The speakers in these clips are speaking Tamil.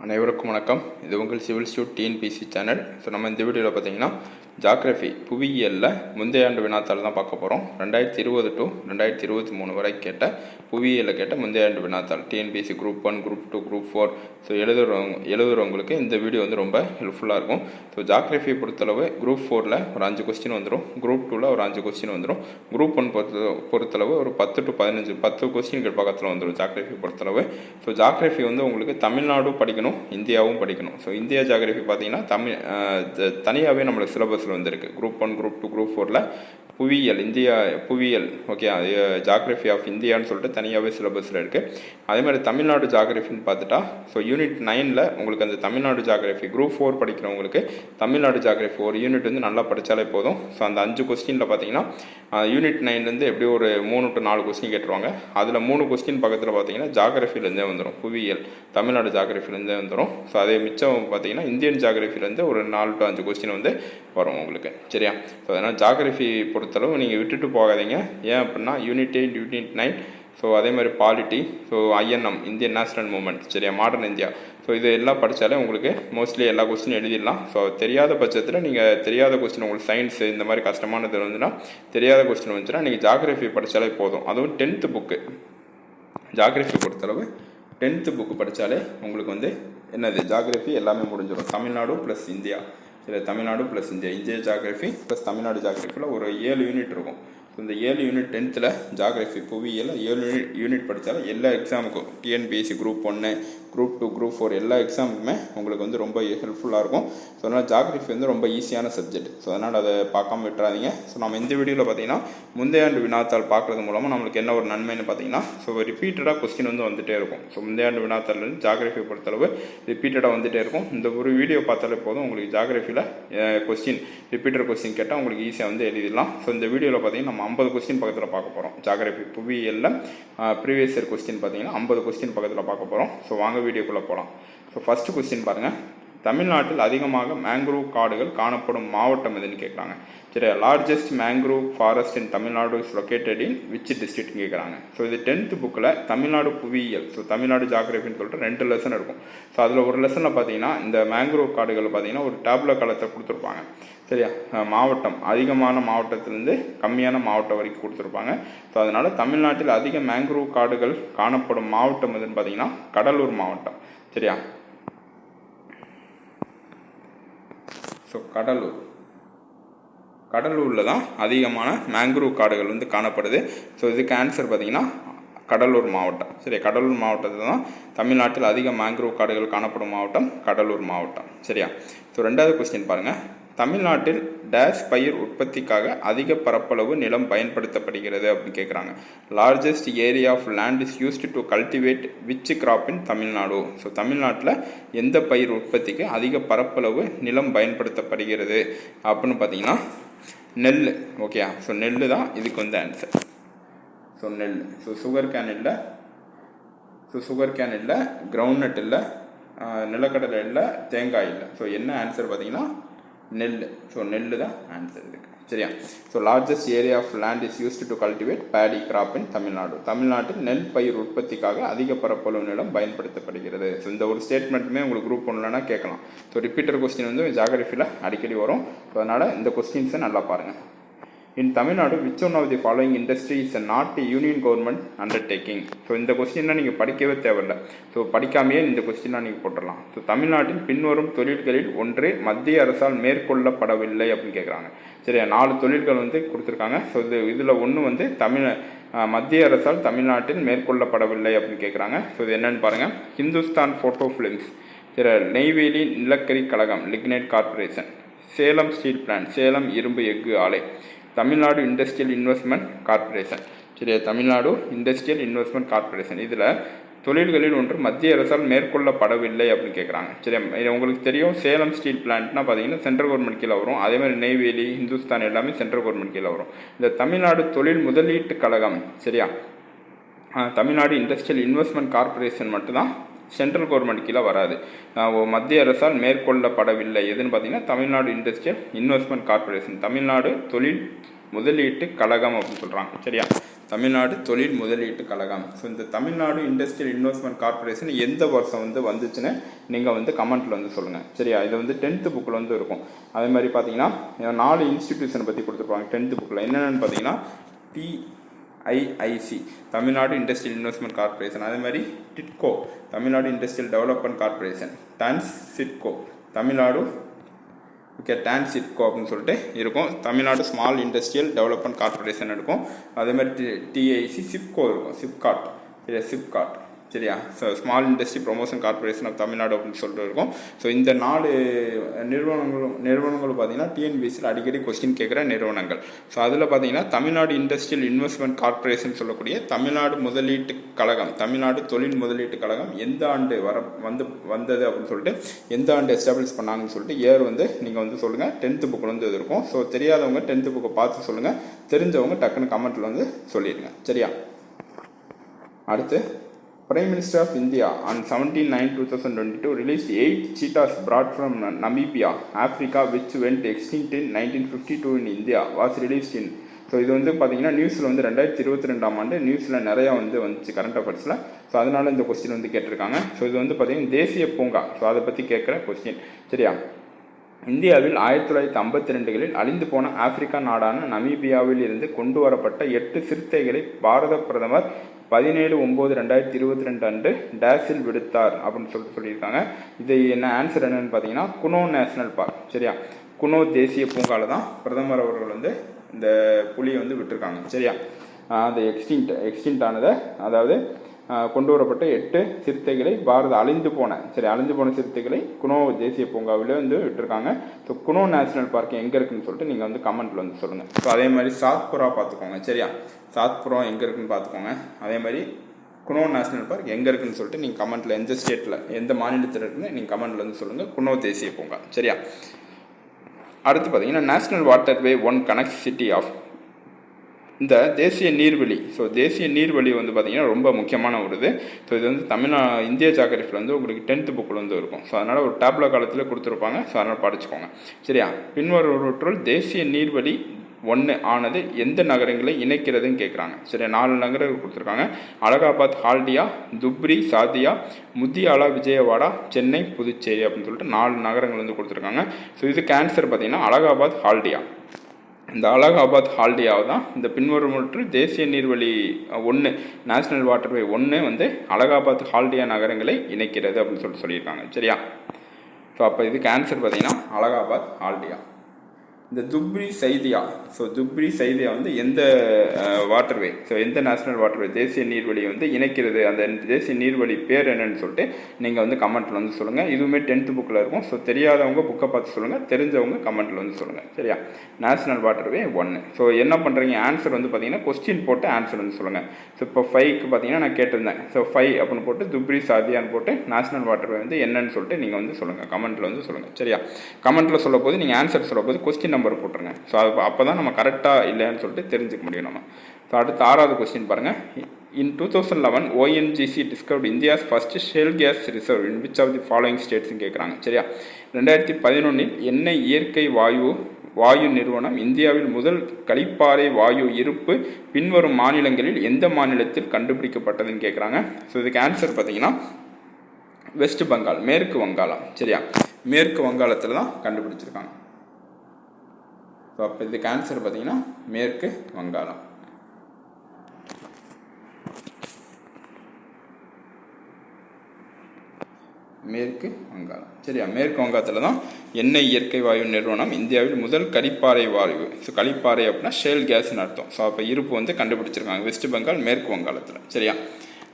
அனைவருக்கும் வணக்கம். இது உங்கள் civil stud TNPSC channel. So நம்ம இந்த வீடியோவில் பார்த்தீங்கன்னா ஜாகிரஃபி புவியியலில் முந்தைய ஆண்டு வினாத்தாள் தான் பார்க்க போகிறோம். 2020 to 2023 வரை கேட்ட புவியியலில் கேட்ட முந்தைய ஆண்டு வினாத்தாள் TNPSC group 1, group 2, group 4. So எழுதுறவங்களுக்கு இந்த வீடியோ வந்து ரொம்ப ஹெல்ப்ஃபுல்லாக இருக்கும். ஸோ ஜாகிரஃபி பொறுத்தளவு குரூப் 4ல் ஒரு 5 கொஸ்டின் வந்துடும், குரூப் 2ல் ஒரு 5 கொஸ்டின் வந்துடும், குரூப் 1 பொறுத்தளவு ஒரு 10 to 10 கொஸ்டின்கள் பக்கத்தில் வந்துடும் ஜாகிரஃபி பொறுத்தளவு. ஸோ ஜாகிரஃபி வந்து உங்களுக்கு தமிழ்நாடும் படிக்கணும், இந்தியாவும் படிக்கணும். ஸோ இந்தியா ஜாகிரஃபி பார்த்தீங்கன்னா தனியாகவே நம்மளுக்கு சிலபஸில் வந்துருக்கு. குரூப் 1, குரூப் 2, குரூப் 4ல் புவியியல், இந்தியா புவியியல், ஓகே, ஜாகிரஃபி ஆஃப் இந்தியான்னு சொல்லிட்டு தனியாகவே சிலபஸில் இருக்குது. அதே மாதிரி தமிழ்நாடு ஜாகிரஃபின்னு பார்த்துட்டா, ஸோ யூனிட் 9ல் உங்களுக்கு அந்த தமிழ்நாடு ஜாகிரஃபி குரூப் 4 படிக்கிறவங்களுக்கு தமிழ்நாடு ஜாகிரஃபி ஒரு யூனிட் வந்து நல்லா படித்தாலே போதும். ஸோ அந்த 5 கொஸ்டினில் பார்த்தீங்கன்னா யூனிட் 9லேருந்து எப்படி ஒரு 3 to 4 கொஸ்டின் கேட்டுருவாங்க. அதில் 3 கொஸ்டின் பக்கத்தில் பார்த்தீங்கன்னா ஜாகிரஃபிலேருந்தே வந்துடும், புவியியல் தமிழ்நாடு ஜாகிரஃபிலேருந்தே வந்துடும். ஸோ அதே மிச்சம் பார்த்தீங்கன்னா இந்தியன் ஜாகிரஃபிலேருந்து ஒரு 4 to 5 கொஸ்டின் வந்து வரும் உங்களுக்கு, சரியா? ஸோ அதனால் ஜாகிரஃபி பொறுத்தளவு நீங்கள் விட்டுட்டு போகாதீங்க. ஏன் அப்படின்னா யூனிட் 8, யூனிட் 9, ஸோ அதே மாதிரி polity, so INM, Indian national movement, சரியா, மாடர்ன் இந்தியா. ஸோ இது எல்லாம் படித்தாலே உங்களுக்கு மோஸ்ட்லி எல்லா கொஸ்டினும் எழுதிடலாம். ஸோ தெரியாத பட்சத்தில் நீங்கள் தெரியாத கொஸ்டின், உங்களுக்கு சயின்ஸ் இந்த மாதிரி கஷ்டமானது வந்துன்னா, தெரியாத கொஸ்டின் வந்துச்சுன்னா நீங்கள் ஜாகிரஃபி படித்தாலே போதும். அதுவும் 10th புக்கு ஜாகிரஃபி பொறுத்தளவு 10th புக்கு படித்தாலே உங்களுக்கு வந்து என்னது ஜாகிரஃபி எல்லாமே முடிஞ்சிடும். தமிழ்நாடு ப்ளஸ் இந்தியா, சரி, தமிழ்நாடு ப்ளஸ் இந்தியா, இந்திய ஜாகிரஃபி ப்ளஸ் தமிழ்நாடு ஜாகிரஃபியில் ஒரு 7 யூனிட் இருக்கும். இந்த 7 யூனிட் 10th ஜாகிரஃபி புவியியல் 7 யூனிட் படித்தாலும் எல்லா எக்ஸாமுக்கும் டிஎன்பிஎஸ்சி குரூப் 1, குரூப் 2, குரூப் 4 எல்லா எக்ஸாமுக்குமே உங்களுக்கு வந்து ரொம்ப ஹெல்ப்ஃபுல்லாக இருக்கும். ஸோ அதனால் ஜாகிரஃபி வந்து ரொம்ப ஈஸியான சப்ஜெக்ட். ஸோ அதனால் அதை பார்க்காம விட்டுறாதீங்க. ஸோ நம்ம இந்த வீடியோவில் பார்த்தீங்கன்னா முந்தைய ஆண்டு வினாத்தாள் பார்க்குறது மூலமாக நம்மளுக்கு என்ன ஒரு நன்மைன்னு பார்த்தீங்கன்னா, ஸோ ரிப்பீட்டடாக கொஸ்டின் வந்து வந்துகிட்டே இருக்கும். ஸோ முந்தைய ஆண்டு வினாத்தாள் ஜாகிரஃபி பொறுத்தளவு ரிப்பீட்டடாக வந்துகிட்டே இருக்கும். இந்த ஒரு வீடியோ பார்த்தாலே போதும், உங்களுக்கு ஜாகிரஃபியில் கொஸ்டின் ரிப்பீட்டர் கொஸ்டின் கேட்டால் உங்களுக்கு ஈஸியாக வந்து எழுதிடலாம். ஸோ இந்த வீடியோவில் பார்த்தீங்கன்னா நம்ம 50 கொஸ்டின் பக்கத்தில் பார்க்க போகிறோம். ஜாகிரஃபி புவியியலில் ப்ரீவியஸ் இயர் கொஸ்டின் பார்த்தீங்கன்னா 50 கொஸ்டின் பக்கத்தில் பார்க்க போகிறோம். ஸோ வாங்க வீடியோக்குள்ளே போகலாம். ஸோ ஃபஸ்ட்டு கொஸ்டின் பாருங்கள். தமிழ்நாட்டில் அதிகமாக மேங்க்ரூவ் காடுகள் காணப்படும் மாவட்டம் எதுன்னு கேட்குறாங்க. சரி, largest mangrove forest in Tamil Nadu is located in which டிஸ்ட்ரிக்ட்னு கேட்குறாங்க. ஸோ இது 10th புக்கில் தமிழ்நாடு புவியியல், ஸோ தமிழ்நாடு ஜாகிரஃபின்னு சொல்லிட்டு 2 லெசன் இருக்கும். ஸோ அதில் ஒரு லெசனில் பார்த்தீங்கன்னா இந்த மேங்க்ரூவ் காடுகள் பார்த்தீங்கன்னா ஒரு டேப்லோ காலத்தை கொடுத்துருப்பாங்க, சரியா? மாவட்டம் அதிகமான மாவட்டத்திலேருந்து கம்மியான மாவட்டம் வரைக்கும் கொடுத்துருப்பாங்க. ஸோ அதனால் தமிழ்நாட்டில் அதிக மேங்க்ரூவ் காடுகள் காணப்படும் மாவட்டம் எதுன்னு பார்த்தீங்கன்னா கடலூர் மாவட்டம், சரியா? ஸோ கடலூரில் தான் அதிகமான மேங்க்ரூவ் காடுகள் வந்து காணப்படுது. ஸோ இதுக்கு ஆன்சர் பார்த்தீங்கன்னா கடலூர் மாவட்டம், சரி. கடலூர் மாவட்டத்தில் தான் தமிழ்நாட்டில் அதிக மேங்க்ரூவ் காடுகள் காணப்படும் மாவட்டம் கடலூர் மாவட்டம், சரியா? ஸோ 2வது கொஸ்டின் பாருங்கள். தமிழ்நாட்டில் டேஷ் பயிர் உற்பத்திக்காக அதிக பரப்பளவு நிலம் பயன்படுத்தப்படுகிறது அப்படின்னு கேட்குறாங்க. Largest area of land is used to cultivate which crop in Tamil Nadu. So தமிழ்நாட்டில் எந்த பயிர் உற்பத்திக்கு அதிக பரப்பளவு நிலம் பயன்படுத்தப்படுகிறது அப்படின்னு பார்த்தீங்கன்னா நெல், ஓகே. ஸோ நெல் தான் இதுக்கு வந்து ஆன்சர். ஸோ நெல். ஸோ சுகர் கேன் இல்லை, கிரவுண்ட்நட் இல்லை, நிலக்கடலை இல்லை, தேங்காய் இல்லை. ஸோ என்ன ஆன்சர் பார்த்தீங்கன்னா நெல். ஸோ நெல் தான் ஆன்சர் இதுக்கு, சரியா? So largest area of land is used to cultivate paddy crop in Tamil Nadu. தமிழ்நாட்டில் நெல் பயிர் உற்பத்திக்காக அதிக பரப்பளவு நிலம் பயன்படுத்தப்படுகிறது. ஸோ இந்த ஒரு ஸ்டேட்மெண்ட்டுமே உங்களுக்கு குரூப் 1லனா கேட்கலாம். ஸோ ரிப்பீட்டர் கொஸ்டின் வந்து ஜாகிரஃபியில் அடிக்கடி வரும். ஸோ அதனால் இந்த கொஸ்டின்ஸை நல்லா பாருங்கள். In Tamil Nadu which one of the following industry is not union government undertaking. So இந்த கொஸ்டின்னா நீங்கள் படிக்கவே தேவையில்லை. ஸோ படிக்காமையே இந்த கொஸ்டினாக நீங்கள் போட்டுடலாம். ஸோ தமிழ்நாட்டில் பின்வரும் தொழில்களில் ஒன்று மத்திய அரசால் மேற்கொள்ளப்படவில்லை அப்படின்னு கேட்குறாங்க, சரியா? 4 தொழில்கள் வந்து கொடுத்துருக்காங்க. ஸோ இதில் ஒன்று வந்து மத்திய அரசால் தமிழ்நாட்டில் மேற்கொள்ளப்படவில்லை அப்படின்னு கேட்குறாங்க. ஸோ இது என்னென்னு பாருங்கள். ஹிந்துஸ்தான் ஃபோட்டோ ஃபிலிம்ஸ், சரி, நெய்வேலி நிலக்கரி கழகம் lignite corporation, Salem steel plant, Salem இரும்பு எஃகு ஆலை, தமிழ்நாடு இண்டஸ்ட்ரியல் இன்வெஸ்ட்மெண்ட் கார்பரேஷன், சரியா? Tamil Nadu industrial investment corporation. இதில் தொழில்களில் ஒன்று மத்திய அரசால் மேற்கொள்ளப்படவில்லை அப்படின்னு கேட்குறாங்க, சரியா? உங்களுக்கு தெரியும் சேலம் ஸ்டீல் பிளான்ட்னா பார்த்தீங்கன்னா சென்ட்ரல் கவர்மெண்ட் கீழே வரும். அதேமாதிரி நெய்வேலி, ஹிந்துஸ்தான் எல்லாமே சென்ட்ரல் கவர்மெண்ட் கீழே வரும். இந்த தமிழ்நாடு தொழில் முதலீட்டு கழகம், சரியா, தமிழ்நாடு இண்டஸ்ட்ரியல் இன்வெஸ்ட்மெண்ட் கார்பரேஷன் மட்டும்தான் சென்ட்ரல் கவர்மெண்ட் கீழே வராது. மத்திய அரசால் மேற்கொள்ளப்படவில்லை எதுன்னு பார்த்தீங்கன்னா Tamil Nadu industrial investment corporation, Tamil Nadu தொழில் முதலீட்டு கழகம் அப்படின்னு சொல்கிறாங்க, சரியா? தமிழ்நாடு தொழில் முதலீட்டு கழகம். ஸோ இந்த தமிழ்நாடு இண்டஸ்ட்ரியல் இன்வெஸ்ட்மெண்ட் கார்பரேஷன் எந்த வருஷம் வந்துச்சுன்னு நீங்கள் கமெண்ட்டில் சொல்லுங்கள். சரியா, இது 10th புக்கில் இருக்கும். அதே மாதிரி பார்த்தீங்கன்னா 4 இன்ஸ்டிடியூஷனை பற்றி கொடுத்துருப்பாங்க 10th புக்கில். என்னென்னு பார்த்தீங்கன்னா TIIC Tamil Nadu industrial investment corporation, அதே மாதிரி TIDCO Tamil Nadu industrial development corporation, TANSIDCO Tamil Nadu TANSIDCO அப்படின்னு சொல்லிட்டு இருக்கும். Tamil Nadu small industrial development corporation இருக்கும். அதே மாதிரி TIC சிப்கோ இருக்கும், சிப்காட் சரியா, சிப்காட் சரியா. So small industry promotion corporation of Tamil Nadu அப்படின்னு சொல்லிட்டு இருக்கும். ஸோ இந்த 4 நிறுவனங்களும் பார்த்தீங்கன்னா TNPSசியில் அடிக்கடி கொஸ்டின் கேட்குற நிறுவனங்கள். ஸோ அதில் பார்த்தீங்கன்னா தமிழ்நாடு இண்டஸ்ட்ரியல் இன்வெஸ்ட்மெண்ட் கார்பரேஷன் சொல்லக்கூடிய தமிழ்நாடு முதலீட்டு கழகம், தமிழ்நாடு தொழில் முதலீட்டு கழகம் எந்த ஆண்டு வந்தது அப்படின்னு சொல்லிட்டு, எந்த ஆண்டு எஸ்டாப்ளிஷ் பண்ணாங்கன்னு சொல்லிட்டு இயர் நீங்கள் சொல்லுங்கள். 10th புக்கில் இது இருக்கும். ஸோ தெரியாதவங்க 10th புக்கை பார்த்து சொல்லுங்கள், தெரிஞ்சவங்க டக்குன்னு கமெண்ட்டில் சொல்லிடுங்க. சரியா. அடுத்து, Prime Minister of India on 17/9/2022 released 8 cheetahs brought from Namibia, Africa, which went extinct in 1952 in India, was released in. So இது பார்த்தீங்கன்னா நியூஸில் 2022ஆம் ஆண்டு நியூஸில் நிறையா வந்துச்சு கரண்ட் அஃபேர்ஸில். ஸோ அதனால் இந்த கொஸ்டின் கேட்டிருக்காங்க. ஸோ இது பார்த்தீங்கன்னா தேசிய பூங்கா. ஸோ அதை பற்றி கேட்குற கொஸ்டின். சரியா. இந்தியாவில் 1952களில் அழிந்து போன ஆப்பிரிக்கா நாடான நமீபியாவில் இருந்து கொண்டு வரப்பட்ட 8 சிறுத்தைகளை பாரத பிரதமர் 17/9/2022 அன்று டேஸில் விடுத்தார் அப்படின்னு சொல்லியிருக்காங்க. இது ஆன்சர் என்னன்னு பார்த்தீங்கன்னா குனோ நேஷனல் பார்க். சரியா, குனோ தேசிய பூங்காவில் தான் பிரதமர் அவர்கள் இந்த புலியை விட்டுருக்காங்க. சரியா, அது எக்ஸ்டிங்ட் ஆனதை, அதாவது கொண்டு வரப்பட்ட 8 சிறுத்தைகளை அழிந்து போன சிறுத்தைகளை குனோ தேசிய பூங்காவில் விட்டுருக்காங்க. ஸோ குனோ நேஷனல் பார்க் எங்கே இருக்குன்னு சொல்லிட்டு நீங்கள் கமெண்ட்டில் சொல்லுங்கள். ஸோ அதே மாதிரி சாத்புரா பார்த்துக்கோங்க. சரியா, சாத்புரா எங்கே இருக்குன்னு பார்த்துக்கோங்க. அதே மாதிரி குனோ நேஷனல் பார்க் எங்கே இருக்குன்னு சொல்லிட்டு நீங்கள் கமெண்ட்டில் எந்த ஸ்டேட்டில் எந்த மாநிலத்தில் இருக்குன்னு நீங்கள் கமெண்ட்டில் சொல்லுங்கள். குனோ தேசிய பூங்கா. சரியா. அடுத்து பார்த்தீங்கன்னா national water way 1 connect city of. இந்த தேசிய நீர்வழி. ஸோ தேசிய நீர்வழி பார்த்தீங்கன்னா ரொம்ப முக்கியமான ஒரு இது. ஸோ இது இந்திய ஜாகிரபியில் உங்களுக்கு 10th புக்கில் இருக்கும். ஸோ அதனால் ஒரு டேப்ல காலத்தில் கொடுத்துருப்பாங்க. ஸோ அதனால் படிச்சுக்கோங்க. சரியா. பின்வருவற்றுள் தேசிய நீர்வழி 1 ஆனது எந்த நகரங்களை இணைக்கிறதுன்னு கேட்குறாங்க. சரியா, 4 நகரங்கள் கொடுத்துருக்காங்க. அலகாபாத், ஹால்டியா, துப்ரி, சாதியா, முத்தியாலா, விஜயவாடா, சென்னை, புதுச்சேரி அப்படின்னு சொல்லிட்டு 4 நகரங்கள் கொடுத்துருக்காங்க. ஸோ இதுக்கு ஆன்சர் பார்த்தீங்கன்னா அலகாபாத், ஹால்டியா. இந்த அலகாபாத் ஹால்டியாவை தான் இந்த பின்வருவற்றுள் தேசிய நீர்வழி 1 நேஷனல் வாட்டர்வே 1 அலகாபாத் ஹால்டியா நகரங்களை இணைக்கிறது அப்படின்னு சொல்லியிருக்காங்க. சரியா. ஸோ அப்போ இதுக்கு ஆன்சர் பார்த்தீங்கன்னா அலகாபாத் ஹால்டியா. இந்த துப்ரி சைதியா. ஸோ துப்ரி சைதியா எந்த வாட்டர்வே, ஸோ எந்த நேஷனல் வாட்டர்வே தேசிய நீர்வழி இணைக்கிறது, அந்த தேசிய நீர்வழி பேர் என்னன்னு சொல்லிட்டு நீங்கள் கமெண்ட்டில் சொல்லுங்கள். இதுவுமே 10th புக்கில் இருக்கும். ஸோ தெரியாதவங்க புக்கை பார்த்து சொல்லுங்கள், தெரிஞ்சவங்க கமெண்ட்டில் சொல்லுங்கள். சரியா, நேஷனல் வாட்டர்வே 1. ஸோ என்ன பண்ணுறீங்க, ஆன்சர் பார்த்தீங்கன்னா கொஸ்டின் போட்டு ஆன்சர் சொல்லுங்கள். ஸோ இப்போ 5க்கு பார்த்தீங்கன்னா நான் கேட்டிருந்தேன். ஸோ 5 அப்படின்னு போட்டு துப்ரி சாதியான்னு போட்டு நேஷனல் வாட்டர்வே என்னன்னு சொல்லிட்டு நீங்கள் சொல்லுங்கள், கமெண்ட்டில் சொல்லுங்கள். சரியா, கமெண்ட்டில் சொல்ல போது நீங்கள் ஆன்சர் சொல்ல போது கொஸ்டின் நம்பர் போட்டுருங்க. ஸோ அப்போ தான் நம்ம கரெக்டாக இல்லைன்னு சொல்லிட்டு தெரிஞ்சுக்க முடியும் நம்ம. ஸோ அடுத்து 6வது கொஸ்டின் பாருங்கள். In 2011 ONGC discovered India's first shale gas reserve in which of the following states கேட்குறாங்க. சரியா, 2011 எண்ணெய் இயற்கை வாயு நிறுவனம் இந்தியாவில் முதல் களிப்பாறை வாயு இருப்பு பின்வரும் மாநிலங்களில் எந்த மாநிலத்தில் கண்டுபிடிக்கப்பட்டதுன்னு கேட்குறாங்க. ஸோ இதுக்கு ஆன்சர் பார்த்தீங்கன்னா வெஸ்ட் பெங்கால், மேற்கு வங்காளம். சரியா, மேற்கு வங்காளத்தில் தான் கண்டுபிடிச்சிருக்காங்க. ஸோ அப்போ இதுக்கு ஆன்சர் பார்த்தீங்கன்னா மேற்கு வங்காளம். மேற்கு வங்காளம். சரியா, மேற்கு வங்காளத்தில் தான் எண்ணெய் இயற்கை வாயு நிறுவனம் இந்தியாவில் முதல் களிப்பாறை வாயு. ஸோ களிப்பாறை அப்படின்னா ஷேல் கேஸ்ன்னு அர்த்தம். ஸோ அப்போ இருப்பு கண்டுபிடிச்சிருக்காங்க வெஸ்ட் பெங்கால், மேற்கு வங்காளத்தில். சரியா.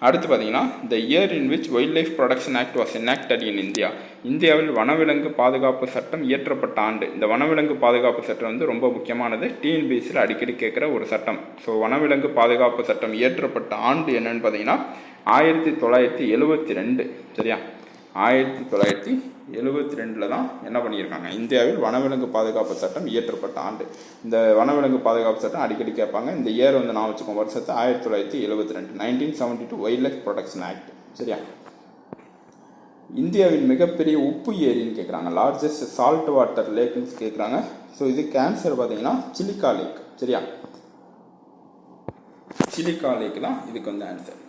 அடுத்து பார்த்தீங்கன்னா the year in which wild life protection act was enacted in India. இந்தியாவில் வனவிலங்கு பாதுகாப்பு சட்டம் இயற்றப்பட்ட ஆண்டு. இந்த வனவிலங்கு பாதுகாப்பு சட்டம் ரொம்ப முக்கியமானது, TNPSசியில் அடிக்கடி கேட்குற ஒரு சட்டம். ஸோ வனவிலங்கு பாதுகாப்பு சட்டம் இயற்றப்பட்ட ஆண்டு என்னன்னு பார்த்தீங்கன்னா 1972. சரியா, 1972 தான் என்ன பண்ணியிருக்காங்க, இந்தியாவில் வனவிலங்கு பாதுகாப்பு சட்டம் இயற்றப்பட்ட ஆண்டு. இந்த வனவிலங்கு பாதுகாப்பு சட்டம் அடிக்கடி கேட்பாங்க. இந்த இயர் நான் வச்சுக்கோங்க, வருஷத்தை 1972, 1972 வைல்ட் லைஃப் ப்ரொடக்ஷன் ஆக்ட். சரியா. இந்தியாவின் மிகப்பெரிய உப்பு ஏரின்னு கேட்குறாங்க, லார்ஜஸ்ட் சால்ட் வாட்டர் லேக்னு கேட்குறாங்க. ஸோ இதுக்கு ஆன்சர் பார்த்தீங்கன்னா சிலிக்கா லேக். சரியா, சிலிக்கா லேக் தான் இதுக்கு வந்து ஆன்சர்.